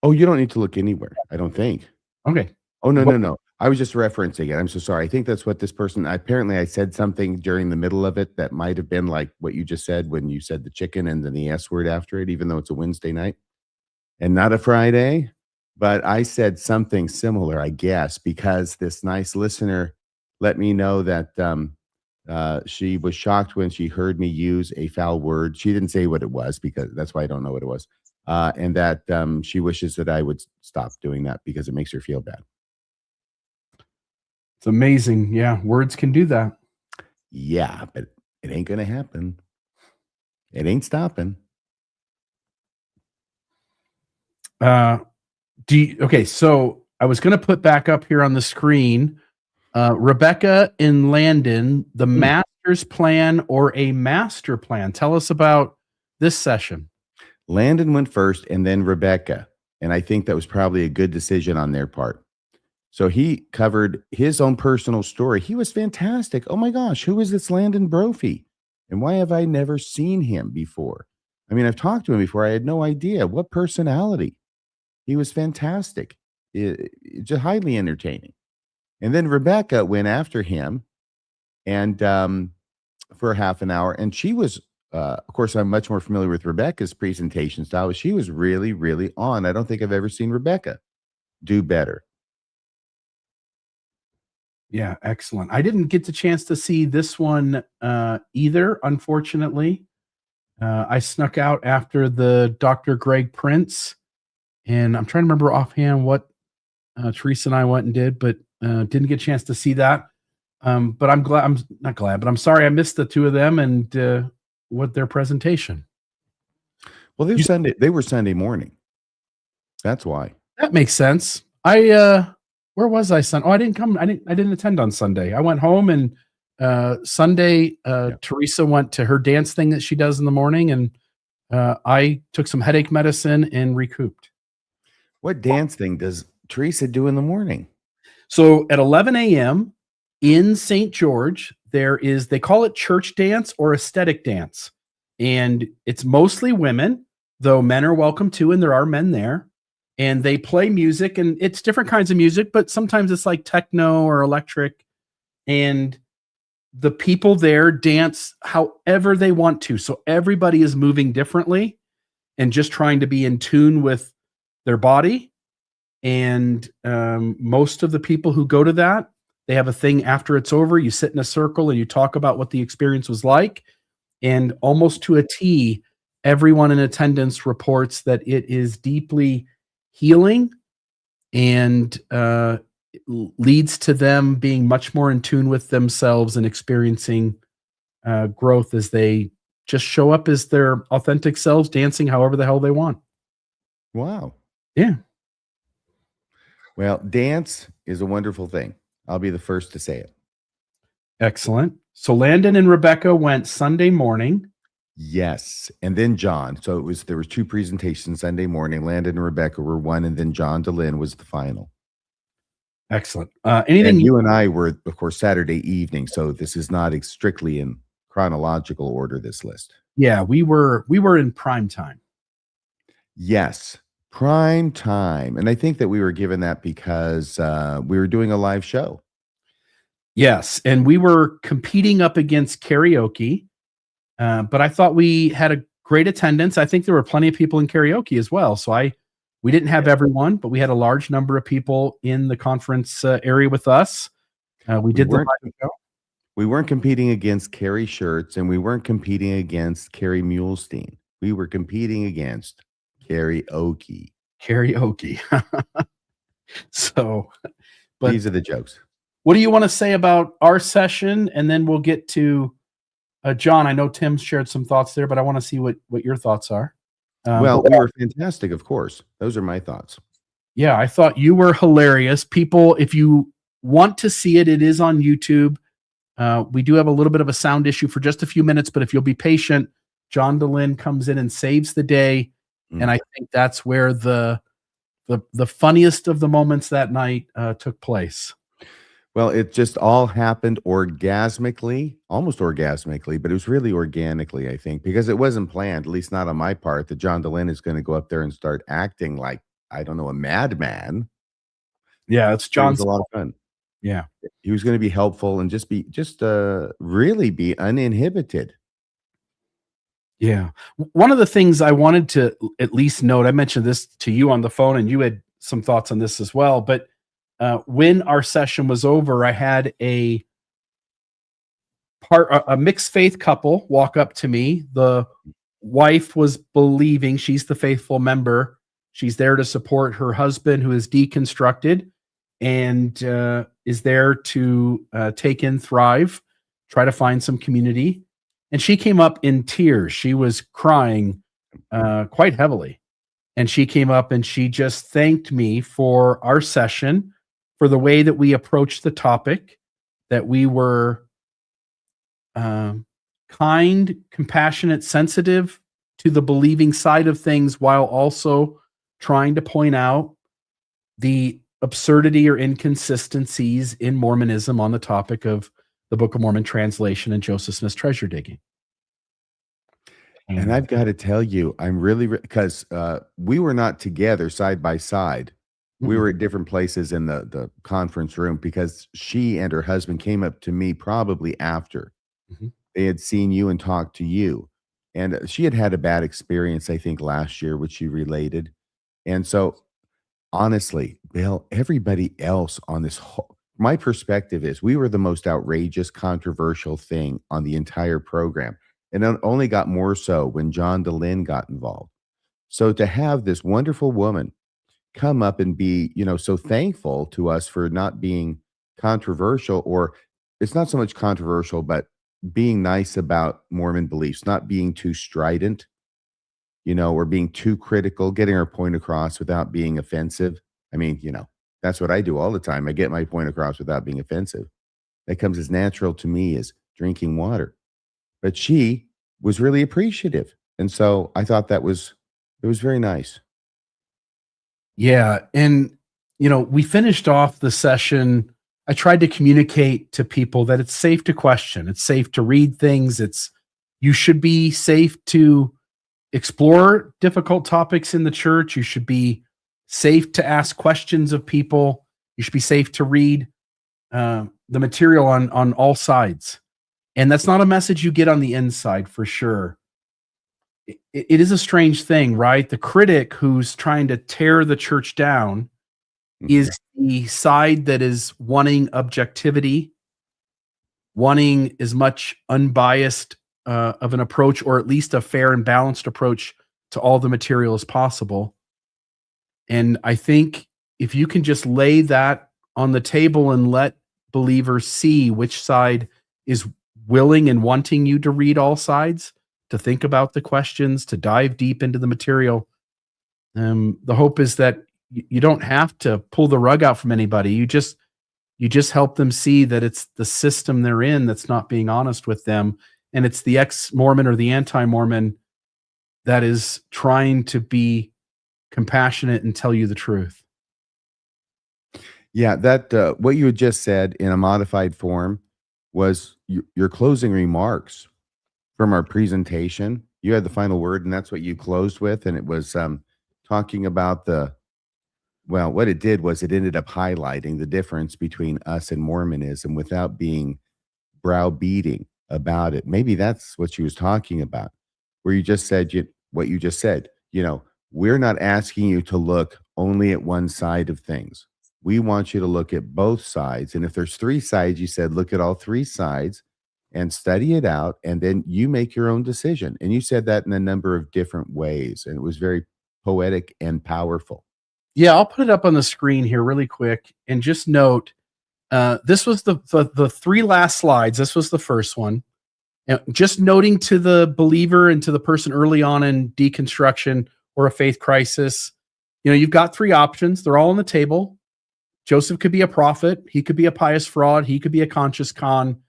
Oh, you don't need to look anywhere, I don't think. Okay. Oh, no. I was just referencing it. I'm so sorry. I think that's what this person, apparently I said something during the middle of it that might have been like what you just said when you said the chicken and then the S word after it, even though it's a Wednesday night. and not a Friday. But I said something similar, I guess, because this nice listener let me know that she was shocked when she heard me use a foul word. She didn't say what it was because that's why I don't know what it was. And that she wishes that I would stop doing that because it makes her feel bad. It's amazing. Yeah, words can do that. Yeah, but it ain't going to happen. It ain't stopping. Okay, so I was going to put back up here on the screen Rebecca in Landon, the master's plan or a master plan. Tell us about this session. Landon went first and then Rebecca. And I think that was probably a good decision on their part. So he covered his own personal story. He was fantastic. Oh my gosh, who is this Landon Brophy? And why have I never seen him before? I mean, I've talked to him before. I had no idea. What personality. He was fantastic. Just highly entertaining. And then Rebecca went after him and for half an hour. And she was, of course, I'm much more familiar with Rebecca's presentation style. She was really, really on. I don't think I've ever seen Rebecca do better. Yeah, excellent. I didn't get the chance to see this one either, unfortunately. I snuck out after the Dr. Greg Prince, and I'm trying to remember offhand what Teresa and I went and did, but didn't get a chance to see that. But I'm glad, I'm not glad, but I'm sorry I missed the two of them and what their presentation. Well, they were Sunday morning. That's why. That makes sense. Where was I Sunday? Oh, I didn't come. I didn't attend on Sunday. I went home and Sunday, Teresa went to her dance thing that she does in the morning, and I took some headache medicine and recouped. What dance thing does Teresa do in the morning? So at 11 a.m. in St. George, they call it church dance or aesthetic dance. And it's mostly women, though men are welcome too, and there are men there. And they play music, and it's different kinds of music, but sometimes it's like techno or electric. And the people there dance however they want to. So everybody is moving differently and just trying to be in tune with their body. And most of the people who go to that, they have a thing after it's over. You sit in a circle and you talk about what the experience was like. And almost to a T, everyone in attendance reports that it is deeply healing and leads to them being much more in tune with themselves and experiencing growth as they just show up as their authentic selves, dancing however the hell they want. Wow. Yeah. Well, dance is a wonderful thing. I'll be the first to say it. Excellent. So Landon and Rebecca went Sunday morning. Yes. And then John. So there was two presentations Sunday morning. Landon and Rebecca were one, and then John DeLynn was the final. Excellent. And you and I were, of course, Saturday evening. So this is not strictly in chronological order, this list. Yeah, we were in prime time. Yes. Prime time. And I think that we were given that because we were doing a live show. Yes. And we were competing up against karaoke. But I thought we had a great attendance. I think there were plenty of people in karaoke as well. So we didn't have everyone, but we had a large number of people in the conference area with us. We did the live show. We weren't competing against Carrie Shirts, and we weren't competing against Carrie Mulestein. We were competing against karaoke. Karaoke. So, but these are the jokes. What do you want to say about our session? And then we'll get to John. I know Tim shared some thoughts there, but I want to see what your thoughts are. Well, we were fantastic, of course. Those are my thoughts. Yeah, I thought you were hilarious. People, if you want to see it, it is on YouTube. We do have a little bit of a sound issue for just a few minutes, but if you'll be patient, John DeLynn comes in and saves the day. And I think that's where the funniest of the moments that night took place. Well, it just all happened orgasmically, almost orgasmically, but it was really organically, I think, because it wasn't planned, at least not on my part, that John DeLynn is going to go up there and start acting like, I don't know, a madman. Yeah, it's John's. It was a lot of fun. Yeah. He was going to be helpful and really be uninhibited. Yeah. One of the things I wanted to at least note, I mentioned this to you on the phone, and you had some thoughts on this as well. But when our session was over, I had a mixed faith couple walk up to me. The wife was believing, she's the faithful member. She's there to support her husband, who is deconstructed, and is there to take in Thrive, try to find some community. And she came up in tears. She was crying quite heavily. And she came up and she just thanked me for our session, for the way that we approached the topic, that we were kind, compassionate, sensitive to the believing side of things, while also trying to point out the absurdity or inconsistencies in Mormonism on the topic of the Book of Mormon translation and Joseph Smith's treasure digging. And I've got to tell you, I'm really, because we were not together side by side. We Mhm. were at different places in the conference room, because she and her husband came up to me probably after Mhm. they had seen you and talked to you. And she had had a bad experience, I think, last year, which she related. And so, honestly, Bill, everybody else on this whole, my perspective is we were the most outrageous, controversial thing on the entire program. And it only got more so when John DeLynn got involved. So to have this wonderful woman come up and be, so thankful to us for not being controversial, or it's not so much controversial, but being nice about Mormon beliefs, not being too strident, or being too critical, getting our point across without being offensive. I mean, that's what I do all the time. I get my point across without being offensive. That comes as natural to me as drinking water. But she was really appreciative. And so I thought it was very nice. Yeah. And, we finished off the session. I tried to communicate to people that it's safe to question, it's safe to read things. You should be safe to explore difficult topics in the church. You should be safe to ask questions of people. You should be safe to read the material on all sides. And that's not a message you get on the inside, for sure. It is a strange thing, right? The critic who's trying to tear the church down is the side that is wanting objectivity, wanting as much unbiased of an approach, or at least a fair and balanced approach to all the material as possible. And I think if you can just lay that on the table and let believers see which side is willing and wanting you to read all sides, to think about the questions, to dive deep into the material, the hope is that you don't have to pull the rug out from anybody. You just help them see that it's the system they're in that's not being honest with them, and it's the ex-Mormon or the anti-Mormon that is trying to be compassionate and tell you the truth. Yeah, that what you had just said in a modified form was your closing remarks from our presentation. You had the final word, and that's what you closed with. And it was talking about what it did was it ended up highlighting the difference between us and Mormonism without being browbeating about it. Maybe that's what she was talking about, where you just said what you just said. We're not asking you to look only at one side of things. We want you to look at both sides. And if there's three sides, you said, look at all three sides and study it out. And then you make your own decision. And you said that in a number of different ways. And it was very poetic and powerful. Yeah, I'll put it up on the screen here really quick, and just note, this was the three last slides. This was the first one. And just noting to the believer and to the person early on in deconstruction or a faith crisis, you've got three options. They're all on the table. Joseph could be a prophet. He could be a pious fraud. He could be a conscious con.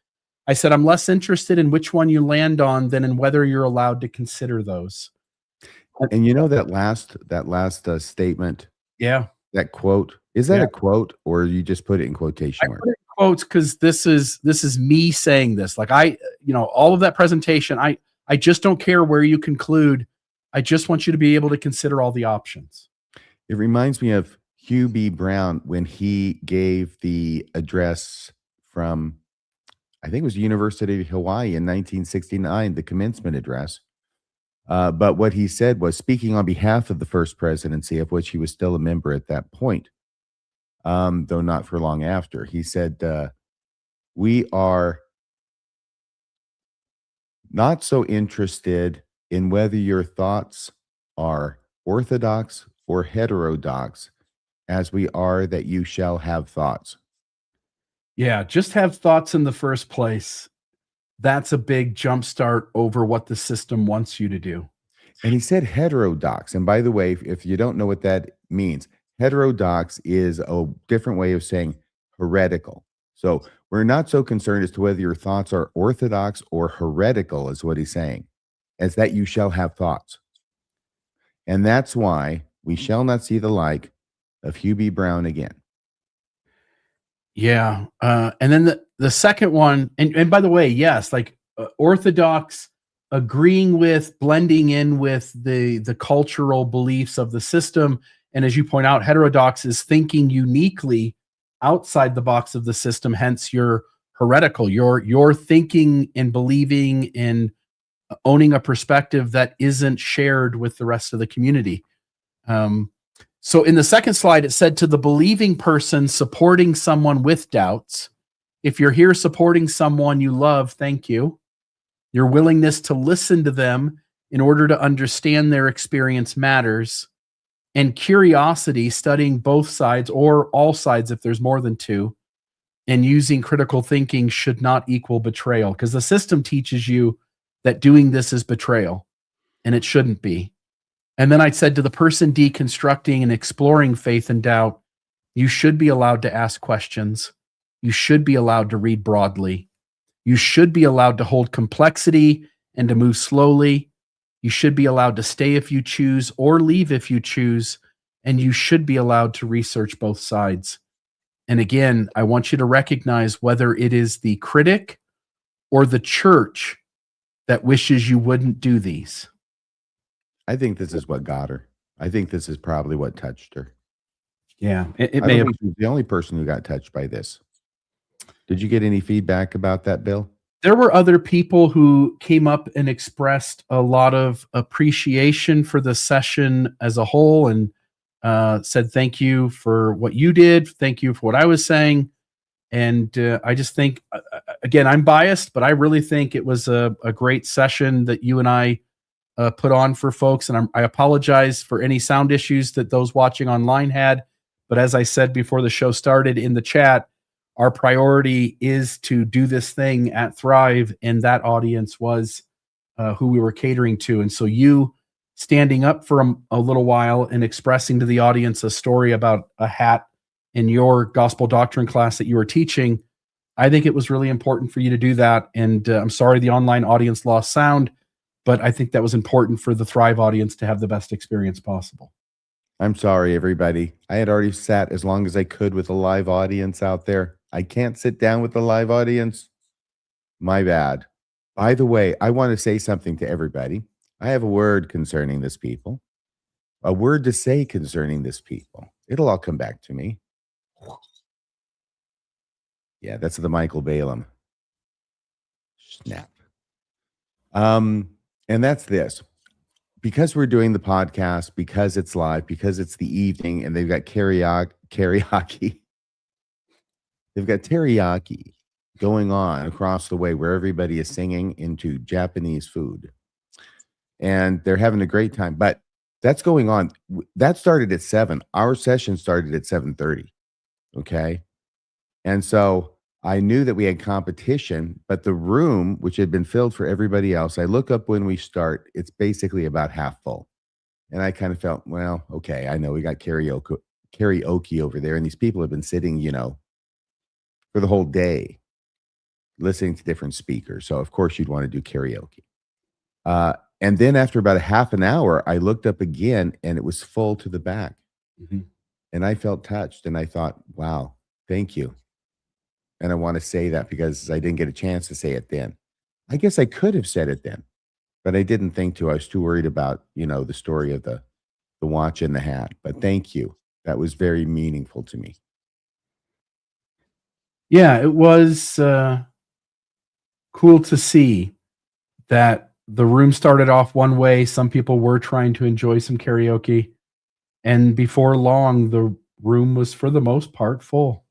I said, I'm less interested in which one you land on than in whether you're allowed to consider those. And that last statement, Yeah. that quote, is that Yeah. a quote, or you just put it in I quotation marks? put it in quotes because this is me saying this. Like all of that presentation, I just don't care where you conclude. I just want you to be able to consider all the options. It reminds me of Hugh B. Brown when he gave the address from, I think it was University of Hawaii in 1969, the commencement address. But what he said was, speaking on behalf of the first presidency, of which he was still a member at that point, though not for long after, he said, we are not so interested in whether your thoughts are orthodox or heterodox as we are that you shall have thoughts. Yeah, just have thoughts in the first place. That's a big jumpstart over what the system wants you to do. And he said heterodox. And by the way, if you don't know what that means, heterodox is a different way of saying heretical. So we're not so concerned as to whether your thoughts are orthodox or heretical, is what he's saying, as that you shall have thoughts. And that's why we shall not see the like of Hugh B. Brown again. Yeah. And then the second one, and by the way, yes, like orthodox, agreeing with, blending in with the cultural beliefs of the system. And as you point out, heterodox is thinking uniquely outside the box of the system. Hence, you're heretical. You're thinking and believing in owning a perspective that isn't shared with the rest of the community. So in the second slide, it said, to the believing person supporting someone with doubts, if you're here supporting someone you love, thank you. Your willingness to listen to them in order to understand their experience matters. And curiosity, studying both sides or all sides if there's more than two, and using critical thinking should not equal betrayal, because the system teaches you that doing this is betrayal, and it shouldn't be. And then I said, to the person deconstructing and exploring faith and doubt, you should be allowed to ask questions. You should be allowed to read broadly. You should be allowed to hold complexity and to move slowly. You should be allowed to stay if you choose or leave if you choose. And you should be allowed to research both sides. And again, I want you to recognize whether it is the critic or the church that wishes you wouldn't do these. I think this is what got her. I think this is probably what touched her. Yeah, it I may don't have. think she's the only person who got touched by this. Did you get any feedback about that, Bill? There were other people who came up and expressed a lot of appreciation for the session as a whole, and said thank you for what you did, thank you for what I was saying. And I just think, again, I'm biased, but I really think it was a great session that you and I put on for folks. And I apologize for any sound issues that those watching online had. But as I said before the show started in the chat, our priority is to do this thing at Thrive, and that audience was who we were catering to. And so you standing up for a little while and expressing to the audience a story about a hat in your gospel doctrine class that you were teaching, I think it was really important for you to do that. And I'm sorry the online audience lost sound, but I think that was important for the Thrive audience to have the best experience possible. I'm sorry, everybody. I had already sat as long as I could with a live audience out there. I can't sit down with the live audience. My bad. By the way, I want to say something to everybody. I have a word concerning this people, a word to say concerning this people. It'll all come back to me. Yeah, that's the Michael Balaam. Snap. And that's this. Because we're doing the podcast, because it's live, because it's the evening, and they've got karaoke. They've got teriyaki going on across the way where everybody is singing into Japanese food. And they're having a great time. But that's going on. That started at 7. Our session started at 7:30. Okay. And so I knew that we had competition, but the room, which had been filled for everybody else, I look up when we start, it's basically about half full. And I kind of felt, well, okay, I know we got karaoke over there. And these people have been sitting, for the whole day listening to different speakers. So of course you'd want to do karaoke. And then after about a half an hour, I looked up again and it was full to the back. Mm-hmm. And I felt touched and I thought, wow, thank you. And I want to say that because I didn't get a chance to say it then. I guess I could have said it then, but I didn't think to. I was too worried about, the story of the watch and the hat. But thank you. That was very meaningful to me. Yeah, it was cool to see that the room started off one way. Some people were trying to enjoy some karaoke. And before long, the room was, for the most part, full.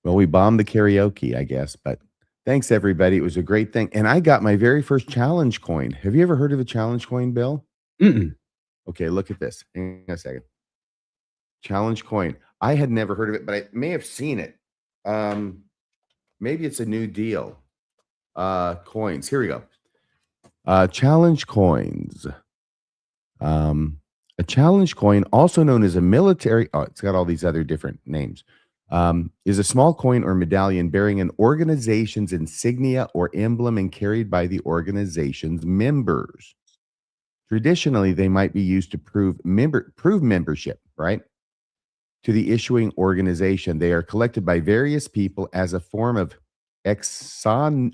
Well, we bombed the karaoke, I guess, but thanks everybody. It was a great thing. And I got my very first challenge coin. Have you ever heard of a challenge coin, Bill? Mm-mm. Okay, look at this. Hang on a second. Challenge coin. I had never heard of it, but I may have seen it. Maybe it's a new deal. Coins. Here we go. Challenge coins. A challenge coin, also known as a military, it's got all these other different names, is a small coin or medallion bearing an organization's insignia or emblem and carried by the organization's members. Traditionally, they might be used to prove membership, right, to the issuing organization. They are collected by various people as a form of exonumia.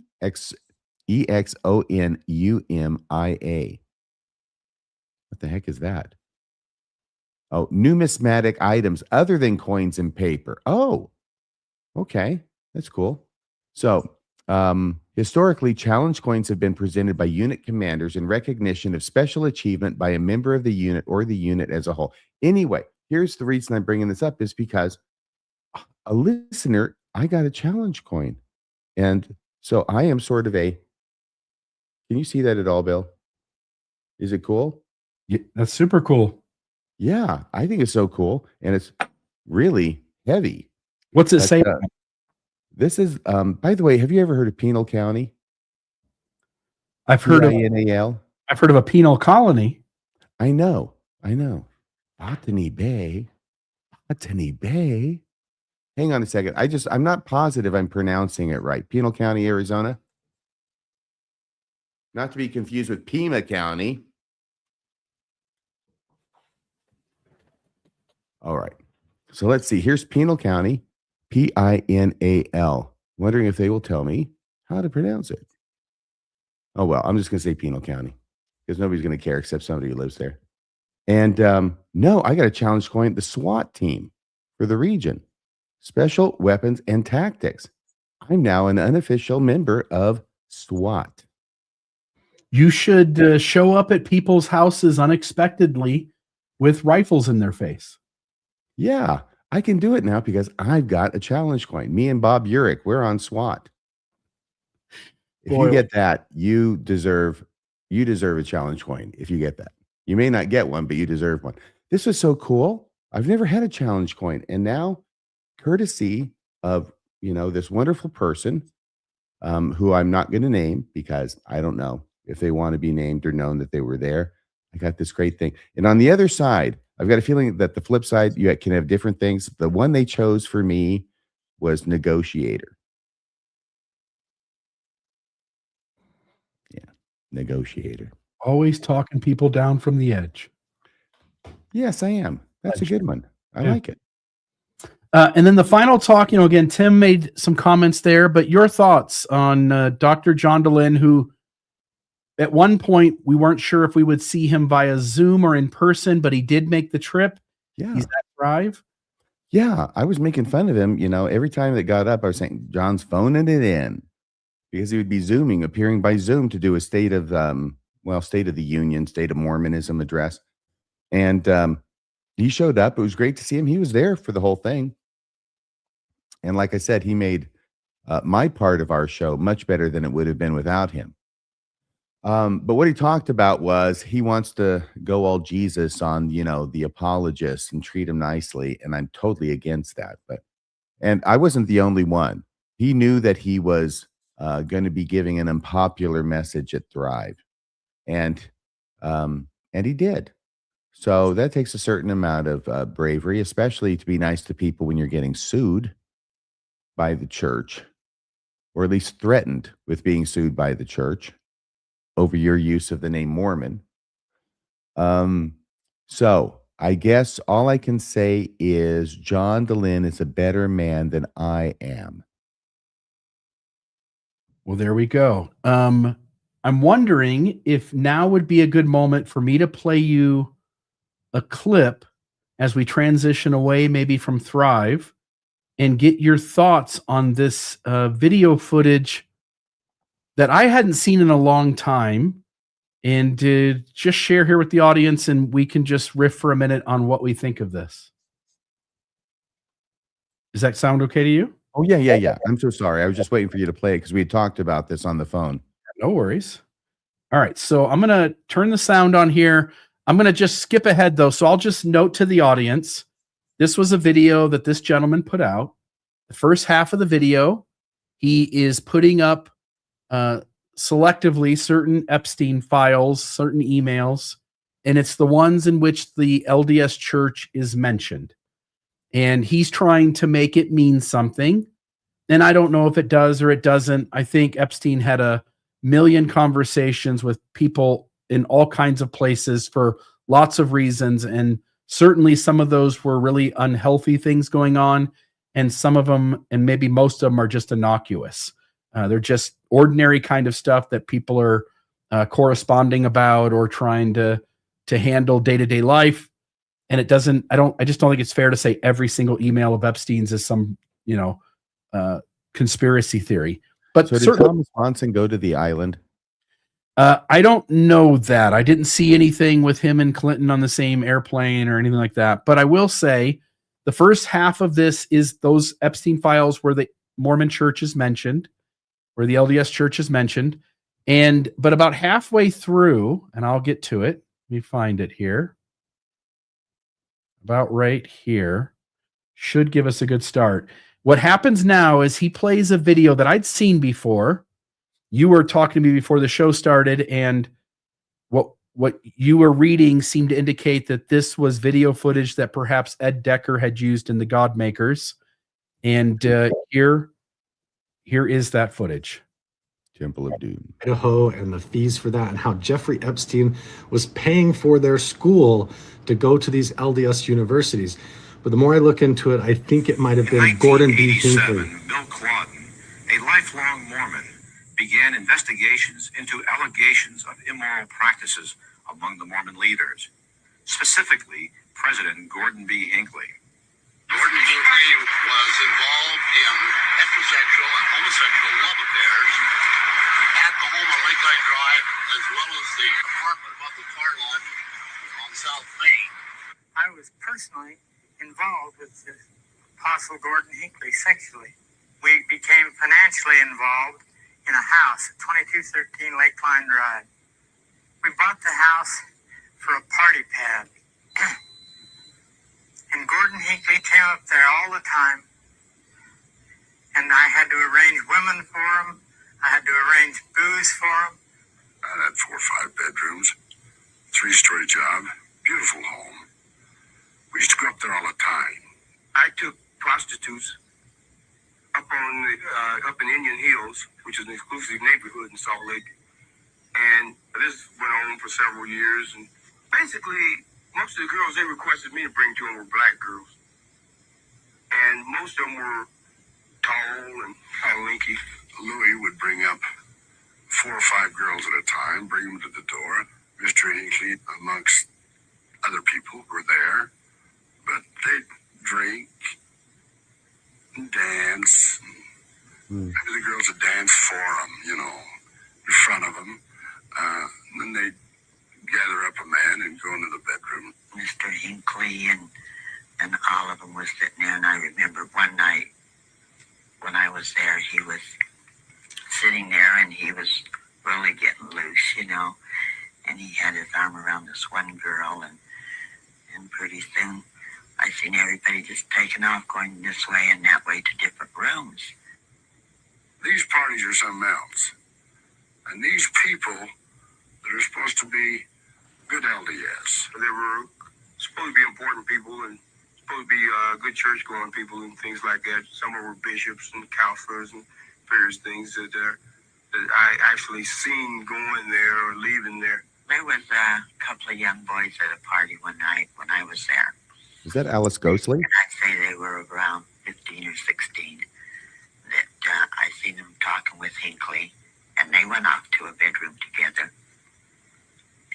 What the heck is that? Oh, numismatic items other than coins and paper. Oh, okay. That's cool. So, historically, challenge coins have been presented by unit commanders in recognition of special achievement by a member of the unit or the unit as a whole. Anyway, here's the reason I'm bringing this up is because a listener, I got a challenge coin. And so I am sort of can you see that at all, Bill? Is it cool? Yeah, that's super cool. Yeah, I think it's so cool, and it's really heavy. What's it say? This is, by the way, have you ever heard of Penal County? I've heard of PINAL? I've heard of a penal colony. I know. Botany Bay. Hang on a second. I'm not positive I'm pronouncing it right. Penal County, Arizona. Not to be confused with Pima County. All right. So let's see. Here's Penal County, PINAL. Wondering if they will tell me how to pronounce it. Oh, well, I'm just going to say Penal County because nobody's going to care except somebody who lives there. And no, I got a challenge coin, the SWAT team for the region, Special Weapons and Tactics. I'm now an unofficial member of SWAT. You should show up at people's houses unexpectedly with rifles in their face. Yeah, I can do it now because I've got a challenge coin. Me and Bob Urich, we're on SWAT. If you get that, you deserve a challenge coin. If you get that, you may not get one, but you deserve one. This was so cool. I've never had a challenge coin, and now, courtesy of this wonderful person, who I'm not going to name because I don't know if they want to be named or known that they were there. I got this great thing, and on the other side, I've got a feeling that the flip side, you can have different things. The one they chose for me was negotiator. Yeah, negotiator. Always talking people down from the edge. Yes, I am. That's a good one. I like it. And then the final talk, again, Tim made some comments there, but your thoughts on Dr. John Dehlin, who at one point we weren't sure if we would see him via Zoom or in person, but he did make the trip. Yeah. He's at Thrive. Yeah, I was making fun of him. Every time that got up, I was saying, John's phoning it in because he would be Zooming, appearing by Zoom to do a State of the Union, State of Mormonism address. And he showed up. It was great to see him. He was there for the whole thing. And like I said, he made my part of our show much better than it would have been without him. But what he talked about was he wants to go all Jesus on, the apologists and treat him nicely. And I'm totally against that. And I wasn't the only one. He knew that he was going to be giving an unpopular message at Thrive. And he did. So that takes a certain amount of bravery, especially to be nice to people when you're getting sued by the church, or at least threatened with being sued by the church over your use of the name Mormon. So I guess all I can say is John Dehlin is a better man than I am. Well, there we go. I'm wondering if now would be a good moment for me to play you a clip as we transition away maybe from Thrive and get your thoughts on this video footage that I hadn't seen in a long time, and to just share here with the audience, and we can just riff for a minute on what we think of this. Does that sound okay to you? Oh, yeah. I'm so sorry. I was just waiting for you to play it because we had talked about this on the phone. No worries. All right, so I'm going to turn the sound on here. I'm going to just skip ahead, though. So I'll just note to the audience, this was a video that this gentleman put out. The first half of the video, he is putting up selectively certain Epstein files, certain emails, and it's the ones in which the LDS Church is mentioned. And he's trying to make it mean something. And I don't know if it does or it doesn't. I think Epstein had a million conversations with people in all kinds of places for lots of reasons. And certainly some of those were really unhealthy things going on. And some of them, and maybe most of them, are just innocuous. They're just ordinary kind of stuff that people are corresponding about or trying to handle day-to-day life. And it doesn't, I just don't think it's fair to say every single email of Epstein's is some, conspiracy theory. But So did Thomas Monson go to the island? I don't know that. I didn't see anything with him and Clinton on the same airplane or anything like that. But I will say the first half of this is those Epstein files where the Mormon Church is mentioned, where the LDS Church is mentioned. But about halfway through, and I'll get to it. Let me find it here. About right here. Should give us a good start. What happens now is he plays a video that I'd seen before. You were talking to me before the show started, and what you were reading seemed to indicate that this was video footage that perhaps Ed Decker had used in the Godmakers. And here is that footage. Temple of Doom. Idaho and the fees for that, and how Jeffrey Epstein was paying for their school to go to these LDS universities. But the more I look into it, I think it might have been Gordon B. Hinckley. Bill Clawden, a lifelong Mormon, began investigations into allegations of immoral practices among the Mormon leaders, specifically President Gordon B. Hinckley. Gordon Hinckley was involved in heterosexual and homosexual love affairs at the home on Lakeside Drive, as well as the apartment above the car lot on South Main. I was personally involved with the Apostle Gordon Hinckley sexually. We became financially involved in a house at 2213 Lakeline Drive. We bought the house for a party pad. And Gordon Hinckley came up there all the time. And I had to arrange women for him. I had to arrange booze for him. I had 4 or 5 bedrooms, 3-story job, beautiful home. We used to go up there all the time. I took prostitutes up in Indian Hills, which is an exclusive neighborhood in Salt Lake. And this went on for several years. And basically, most of the girls they requested me to bring to them were black girls. And most of them were tall and kind of lanky. Louis would bring up 4 or 5 girls at a time, bring them to the door. Mr. Hinckley, amongst other people, were there. But they'd drink and dance. Maybe the girls would dance for them, in front of them. And then they'd gather up a man and go into the bedroom. Mr. Hinckley and all of them were sitting there, and I remember one night when I was there, he was sitting there and he was really getting loose, and he had his arm around this one girl, and pretty soon I seen everybody just taking off, going this way and that way to different rooms. These parties are something else. And these people that are supposed to be good LDS. They were supposed to be important people and supposed to be good church-going people and things like that. Some of them were bishops and counselors and various things that I actually seen going there or leaving there. There was a couple of young boys at a party one night when I was there. Is that Alice Ghostley? And I'd say they were around 15 or 16. That I seen them talking with Hinckley, and they went off to a bedroom together.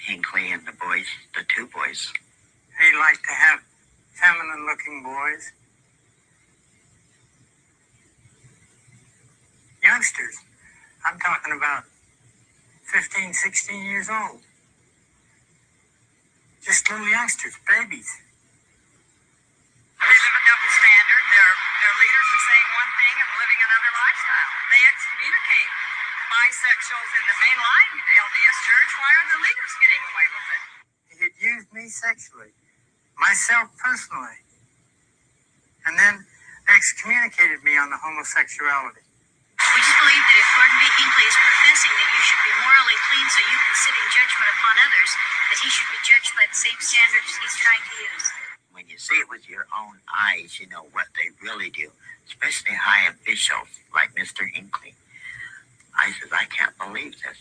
Hinckley and the boys, the 2 boys. He liked to have feminine-looking boys. Youngsters. I'm talking about 15, 16 years old. Just little youngsters, babies. They live a double standard. Their leaders are saying one thing and living another lifestyle. They excommunicate bisexuals in the mainline LDS church. Why are the leaders getting away with it? He had used me sexually, myself personally, and then excommunicated me on the homosexuality. We just believe that if Gordon B. Hinckley is professing that you should be morally clean so you can sit in judgment upon others, that he should be judged by the same standards he's trying to use. When you see it with your own eyes, you know what they really do, especially high officials like Mr. Hinckley. I said, I can't believe this.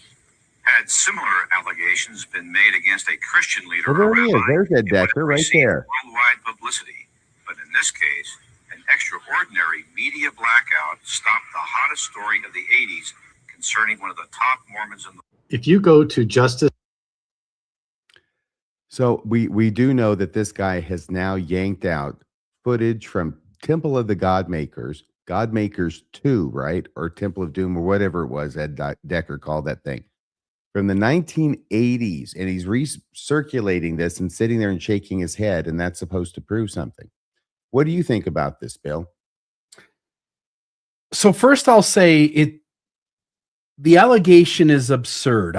Had similar allegations been made against a Christian leader, Well, there he is. rabbi, There's Ed it would have Decker right received there. worldwide publicity. But in this case, an extraordinary media blackout stopped the hottest story of the 80s concerning one of the top Mormons in the If you go to Justice. So we do know that this guy has now yanked out footage from Temple of the Godmakers, Godmakers 2, right? Or Temple of Doom, or whatever it was Ed Decker called that thing, from the 1980s. And he's recirculating this and sitting there and shaking his head, and that's supposed to prove something. What do you think about this, Bill? So first I'll say the allegation is absurd.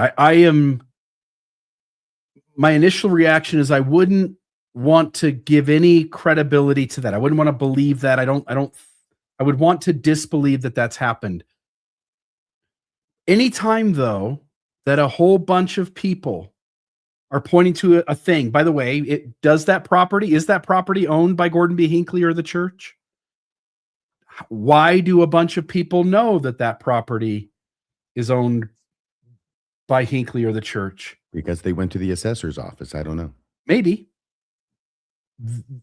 My initial reaction is I wouldn't want to give any credibility to that. I wouldn't want to believe that. I would want to disbelieve that that's happened. Anytime though, that a whole bunch of people are pointing to a thing, by the way, is that property owned by Gordon B. Hinckley or the church? Why do a bunch of people know that property is owned by Hinckley or the church? Because they went to the assessor's office. I don't know. Maybe.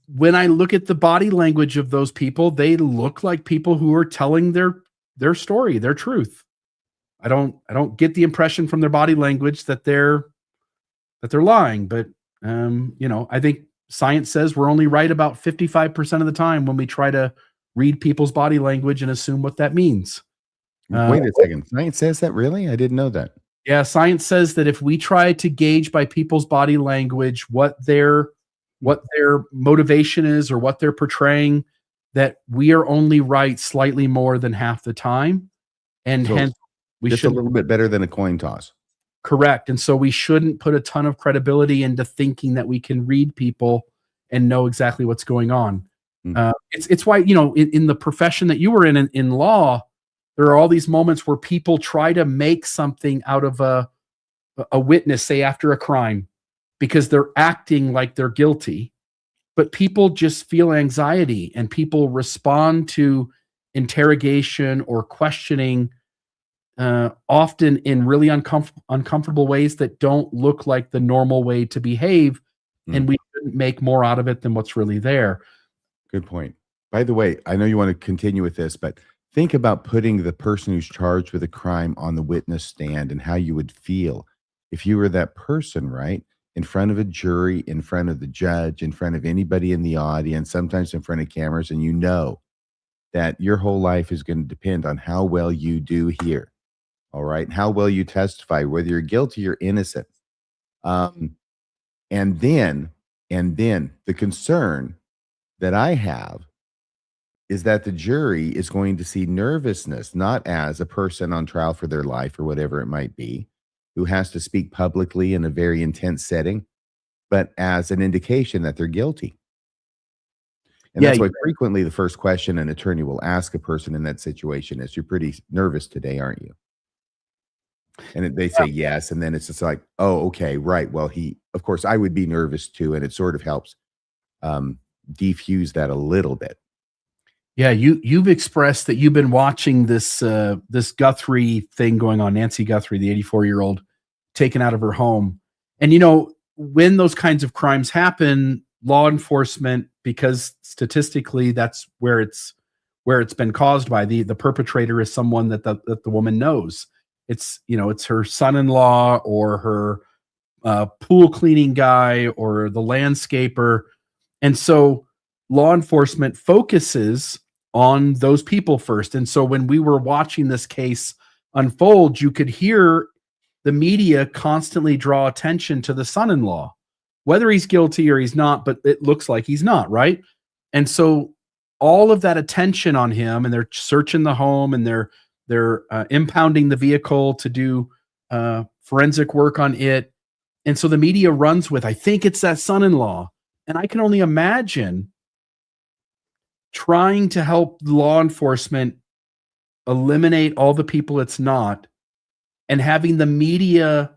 When I look at the body language of those people, they look like people who are telling their story, their truth. I don't get the impression from their body language that they're lying, but I think science says we're only right about 55% of the time when we try to read people's body language and assume what that means. Wait a second. Science says that? Really? I didn't know that. Yeah, science says that if we try to gauge by people's body language what their motivation is or what they're portraying, that we are only right slightly more than half the time, and So hence we just should a little bit better than a coin toss. correct. And so we shouldn't put a ton of credibility into thinking that we can read people and know exactly what's going on. It's why in the profession that you were in law, there are all these moments where people try to make something out of a witness, say after a crime, because they're acting like they're guilty. But people just feel anxiety, and people respond to interrogation or questioning often in really uncomfortable ways that don't look like the normal way to behave. And we shouldn't make more out of it than what's really there. Good point. By the way, I know you want to continue with this, but think about putting the person who's charged with a crime on the witness stand and how you would feel if you were that person, right? In front of a jury, in front of the judge, in front of anybody in the audience, sometimes in front of cameras, and you know that your whole life is going to depend on how well you do here. All right. How well you testify, whether you're guilty or innocent. And then the concern that I have is that the jury is going to see nervousness, not as a person on trial for their life or whatever it might be, who has to speak publicly in a very intense setting, but as an indication that they're guilty. And that's why frequently the first question an attorney will ask a person in that situation is, "You're pretty nervous today, aren't you?" And they say yes. And then it's just like, "Oh, okay, right. Well, of course, I would be nervous too." And it sort of helps defuse that a little bit. Yeah, you've expressed that you've been watching this Guthrie thing going on, Nancy Guthrie, the 84-year-old taken out of her home. And when those kinds of crimes happen, law enforcement, because statistically that's where it's been caused by, the perpetrator is someone that the woman knows. It's her son-in-law or her pool cleaning guy or the landscaper. And so law enforcement focuses on those people first. And so when we were watching this case unfold, you could hear the media constantly draw attention to the son-in-law, whether he's guilty or he's not, but it looks like he's not, right? And so all of that attention on him, and they're searching the home, and they're impounding the vehicle to do forensic work on it. And so the media runs with, I think it's that son-in-law. And I can only imagine trying to help law enforcement eliminate all the people it's not, and having the media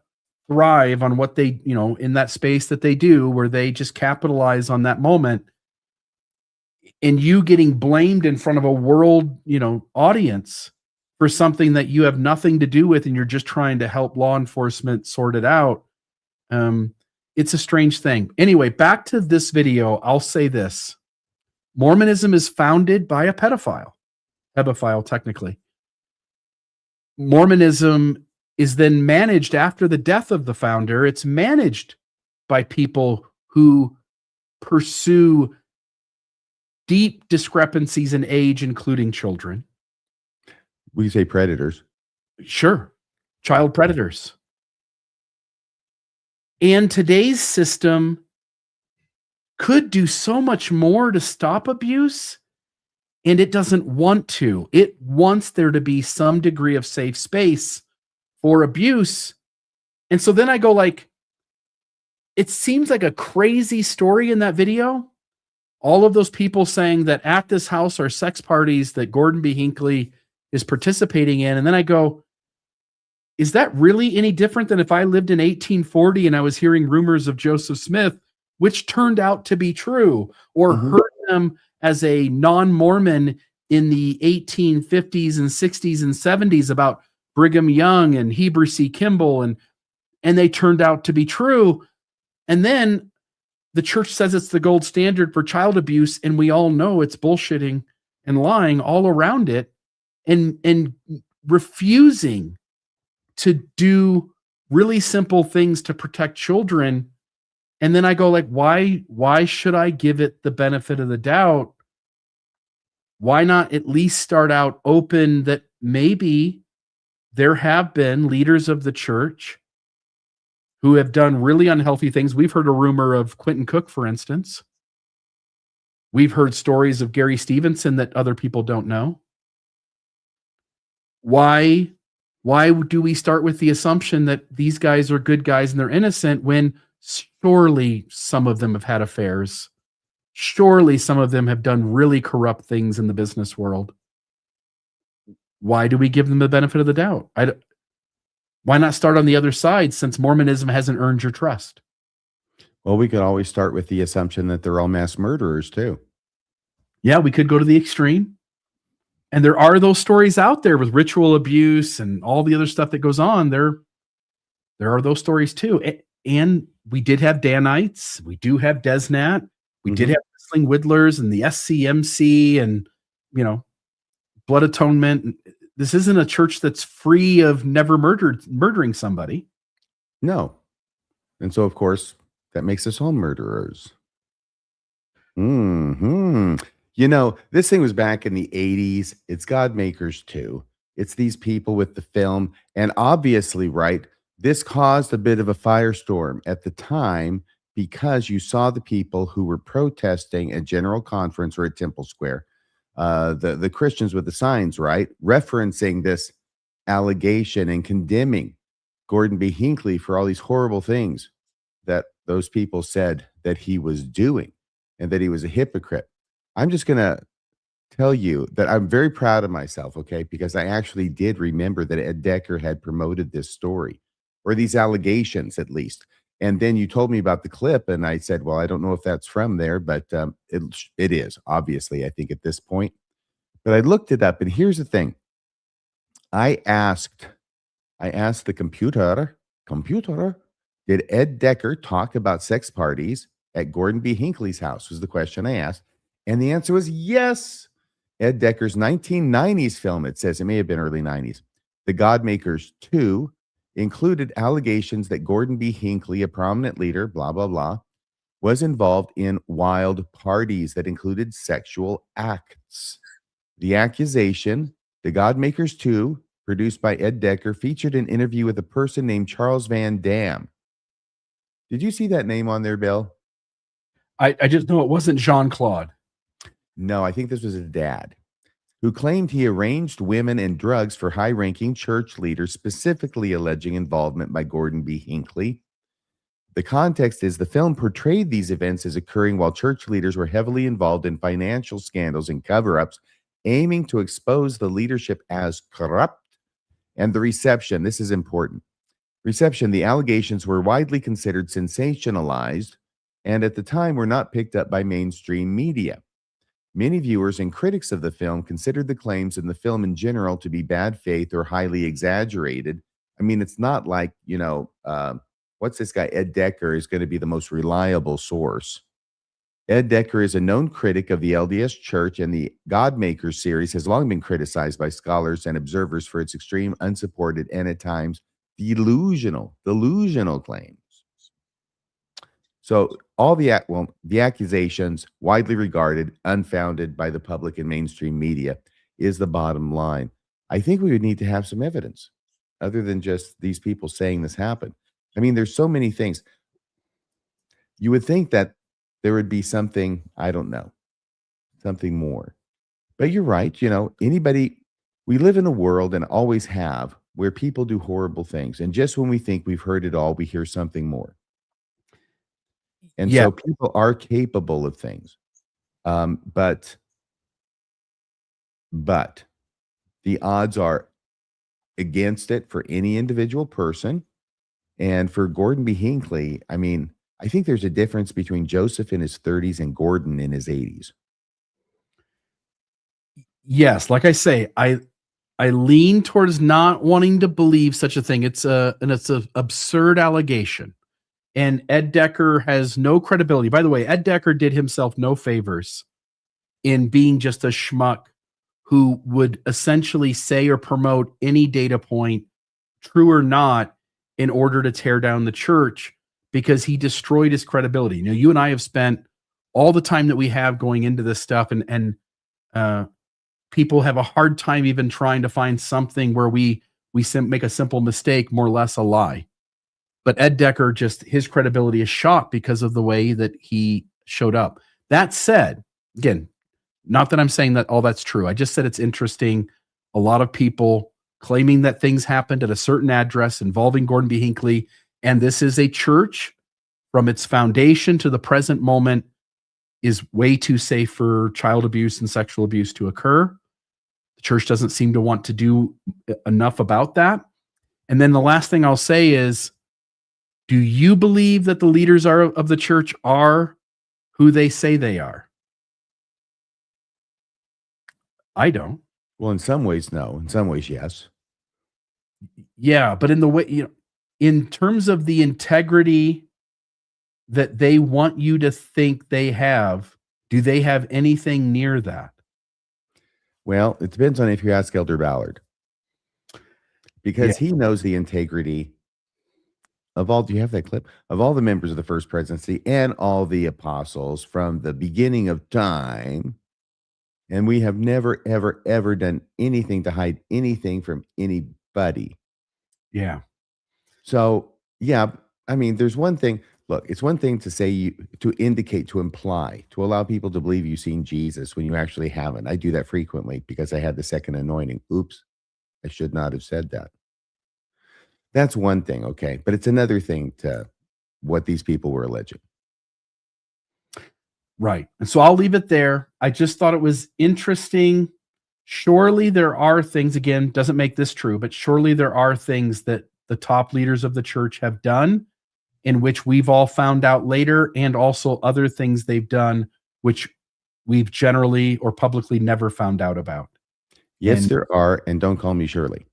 thrive on what they, in that space that they do, where they just capitalize on that moment, and you getting blamed in front of a world, audience for something that you have nothing to do with, and you're just trying to help law enforcement sort it out. It's a strange thing. Anyway, back to this video. I'll say this. Mormonism is founded by a pedophile technically. Mormonism is then managed after the death of the founder. It's managed by people who pursue deep discrepancies in age, including children. We say predators. Sure. Child predators. And today's system could do so much more to stop abuse, and it doesn't want to. It wants there to be some degree of safe space for abuse. And so then I go like, it seems like a crazy story in that video. All of those people saying that at this house are sex parties that Gordon B. Hinckley is participating in. And then I go, is that really any different than if I lived in 1840 and I was hearing rumors of Joseph Smith, which turned out to be true, or heard them as a non-Mormon in the 1850s and 60s and 70s about Brigham Young and Heber C. Kimball, and they turned out to be true. And then the church says it's the gold standard for child abuse, and we all know it's bullshitting and lying all around it, and refusing to do really simple things to protect children. And then I go like, why should I give it the benefit of the doubt? Why not at least start out open that maybe there have been leaders of the church who have done really unhealthy things. We've heard a rumor of Quentin Cook, for instance. We've heard stories of Gary Stevenson that other people don't know. Why do we start with the assumption that these guys are good guys and they're innocent when surely some of them have had affairs? Surely some of them have done really corrupt things in the business world. Why do we give them the benefit of the doubt? Why not start on the other side, since Mormonism hasn't earned your trust? Well, we could always start with the assumption that they're all mass murderers too. Yeah, we could go to the extreme. And there are those stories out there with ritual abuse and all the other stuff that goes on. There are those stories too. And we did have Danites. We do have Desnat. We did have Whistling Whittlers and the SCMC and, Blood Atonement. This isn't a church that's free of never murdering somebody. No. And so, of course, that makes us all murderers. This thing was back in the 80s. It's Godmakers too. It's these people with the film. And obviously, right, this caused a bit of a firestorm at the time because you saw the people who were protesting at General Conference or at Temple Square, the Christians with the signs, right, referencing this allegation and condemning Gordon B. Hinckley for all these horrible things that those people said that he was doing and that he was a hypocrite. I'm just going to tell you that I'm very proud of myself, okay, because I actually did remember that Ed Decker had promoted this story, or these allegations at least. And then you told me about the clip, and I said, well, I don't know if that's from there, but it is, obviously, I think at this point. But I looked it up, and here's the thing. I asked the computer, did Ed Decker talk about sex parties at Gordon B. Hinckley's house, was the question I asked. And the answer was yes. Ed Decker's 1990s film, it says, it may have been early 90s, The Godmakers 2, included allegations that Gordon B. Hinckley, a prominent leader, blah, blah, blah, was involved in wild parties that included sexual acts. The accusation, The Godmakers 2, produced by Ed Decker, featured an interview with a person named Charles Van Dam. Did you see that name on there, Bill? I just know it wasn't Jean-Claude. No, I think this was his dad, who claimed he arranged women and drugs for high-ranking church leaders, specifically alleging involvement by Gordon B. Hinckley. The context is the film portrayed these events as occurring while church leaders were heavily involved in financial scandals and cover-ups, aiming to expose the leadership as corrupt. And the reception, this is important. Reception, the allegations were widely considered sensationalized and at the time were not picked up by mainstream media. Many viewers and critics of the film considered the claims in the film in general to be bad faith or highly exaggerated. I mean, it's not like, what's this guy, Ed Decker, is going to be the most reliable source. Ed Decker is a known critic of the LDS Church, and the Godmakers series has long been criticized by scholars and observers for its extreme, unsupported, and at times delusional claims. So all the accusations, widely regarded, unfounded by the public and mainstream media, is the bottom line. I think we would need to have some evidence other than just these people saying this happened. I mean, there's so many things. You would think that there would be something, I don't know, something more. But you're right, we live in a world and always have where people do horrible things. And just when we think we've heard it all, we hear something more. And so people are capable of things. But the odds are against it for any individual person. And for Gordon B. Hinckley, I mean, I think there's a difference between Joseph in his 30s and Gordon in his 80s. Yes, like I say, I lean towards not wanting to believe such a thing. It's an absurd allegation. And Ed Decker has no credibility. By the way, Ed Decker did himself no favors in being just a schmuck who would essentially say or promote any data point, true or not, in order to tear down the church, because he destroyed his credibility. You and I have spent all the time that we have going into this stuff, and people have a hard time even trying to find something where we make a simple mistake, more or less a lie. But Ed Decker, his credibility is shot because of the way that he showed up. That said, again, not that I'm saying that all that's true. I just said it's interesting. A lot of people claiming that things happened at a certain address involving Gordon B. Hinckley. And this is a church from its foundation to the present moment is way too safe for child abuse and sexual abuse to occur. The church doesn't seem to want to do enough about that. And then the last thing I'll say is, do you believe that the leaders of the church are who they say they are? I don't. Well, in some ways, no. In some ways, yes. Yeah, but in the way, in terms of the integrity that they want you to think they have, do they have anything near that? Well, it depends on if you ask Elder Ballard, because he knows the integrity of all. Do you have that clip of all the members of the First Presidency and all the apostles from the beginning of time? And we have never, ever, ever done anything to hide anything from anybody. Yeah. So, yeah, I mean, there's one thing. Look, it's one thing to say to indicate, to imply, to allow people to believe you've seen Jesus when you actually haven't. I do that frequently because I had the second anointing. Oops, I should not have said that. That's one thing, okay? But it's another thing to what these people were alleging. Right. And so I'll leave it there. I just thought it was interesting. Surely there are things, again, doesn't make this true, but surely there are things that the top leaders of the church have done in which we've all found out later, and also other things they've done which we've generally or publicly never found out about. Yes, there are. And don't call me Shirley.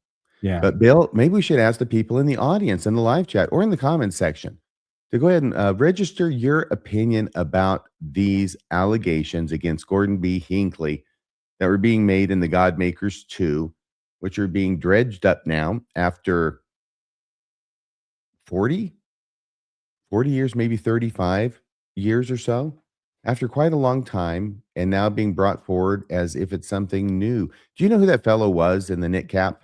Yeah. But Bill, maybe we should ask the people in the audience, in the live chat, or in the comments section to go ahead and register your opinion about these allegations against Gordon B. Hinckley that were being made in the Godmakers 2, which are being dredged up now after 40 years, maybe 35 years or so, after quite a long time, and now being brought forward as if it's something new. Do you know who that fellow was in the knit cap?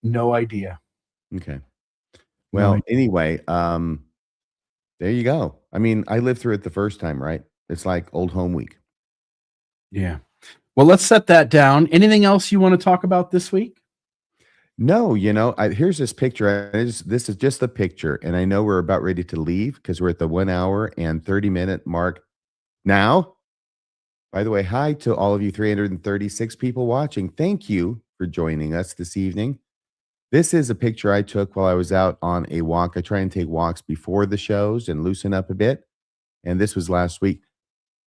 No idea. Okay. No Well, idea. anyway, there you go. I mean, I lived through it the first time, right? It's like old home week. Yeah. Well, let's set that down. Anything else you want to talk about this week? No, here's this picture. This is just a picture, and I know we're about ready to leave because we're at the 1 hour and 30-minute mark now. By the way, hi to all of you 336 people watching. Thank you for joining us this evening. This is a picture I took while I was out on a walk. I try and take walks before the shows and loosen up a bit. And this was last week.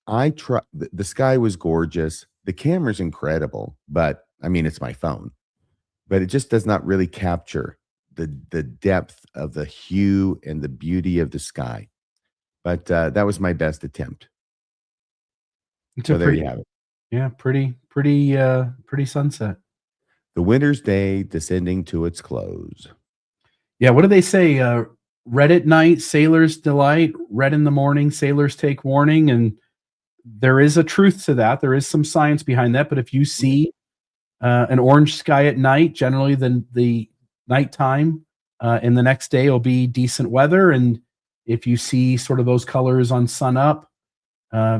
The sky was gorgeous. The camera's incredible, but I mean, it's my phone. But it just does not really capture the depth of the hue and the beauty of the sky. But that was my best attempt. So there you have it. Yeah, pretty sunset. The winter's day descending to its close. Yeah, what do they say? Red at night, sailors delight. Red in the morning, sailors take warning. And there is a truth to that. There is some science behind that. But if you see an orange sky at night, generally the nighttime and the next day will be decent weather. And if you see sort of those colors on sun up,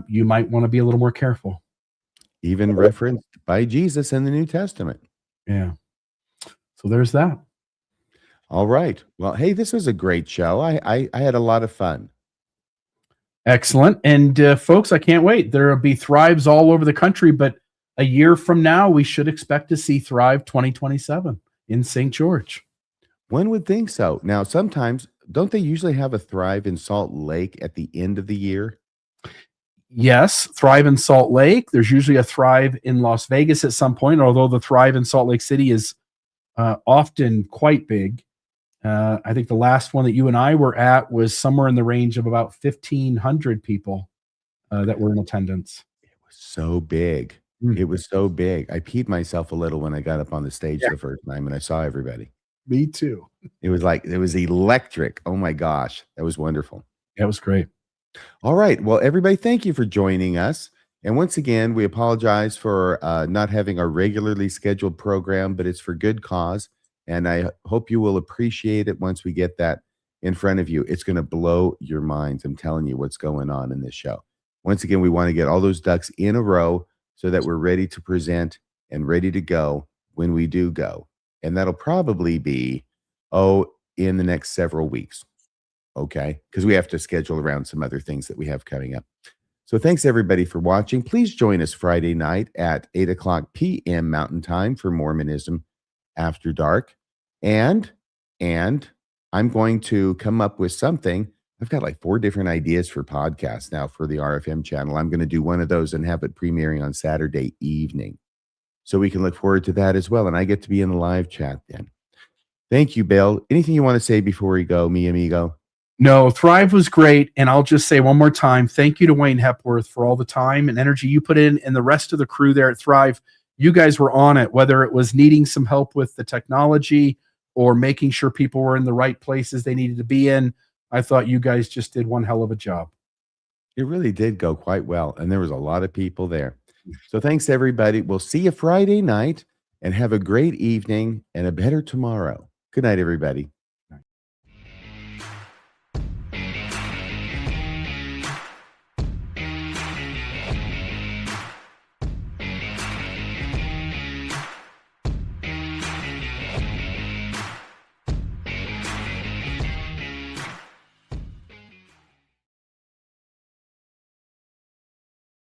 you might want to be a little more careful. Even referenced by Jesus in the New Testament. Yeah. So there's that. All right. Well, hey, this was a great show. I had a lot of fun. Excellent. And folks, I can't wait. There will be Thrives all over the country, but a year from now, we should expect to see Thrive 2027 in St. George. One would think so. Now, sometimes, don't they usually have a Thrive in Salt Lake at the end of the year? Yes, Thrive in Salt Lake. There's usually a Thrive in Las Vegas at some point, although the Thrive in Salt Lake City is often quite big. I think the last one that you and I were at was somewhere in the range of about 1,500 people that were in attendance. It was so big. It was so big. I peed myself a little when I got up on the stage the first time and I saw everybody. Me too. It was electric. Oh my gosh. That was wonderful. That was great. All right. Well, everybody, thank you for joining us. And once again, we apologize for not having our regularly scheduled program, but it's for good cause. And I hope you will appreciate it once we get that in front of you. It's going to blow your minds. I'm telling you what's going on in this show. Once again, we want to get all those ducks in a row so that we're ready to present and ready to go when we do go. And that'll probably be, in the next several weeks. Okay? Because we have to schedule around some other things that we have coming up. So thanks everybody for watching. Please join us Friday night at 8:00 p.m. Mountain Time for Mormonism After Dark. And I'm going to come up with something. I've got like 4 different ideas for podcasts now for the RFM channel. I'm going to do one of those and have it premiering on Saturday evening. So we can look forward to that as well. And I get to be in the live chat then. Thank you, Bill. Anything you want to say before we go, mi amigo? No, Thrive was great. And I'll just say one more time, thank you to Wayne Hepworth for all the time and energy you put in and the rest of the crew there at Thrive. You guys were on it, whether it was needing some help with the technology or making sure people were in the right places they needed to be in. I thought you guys just did one hell of a job. It really did go quite well. And there was a lot of people there. So thanks, everybody. We'll see you Friday night and have a great evening and a better tomorrow. Good night, everybody.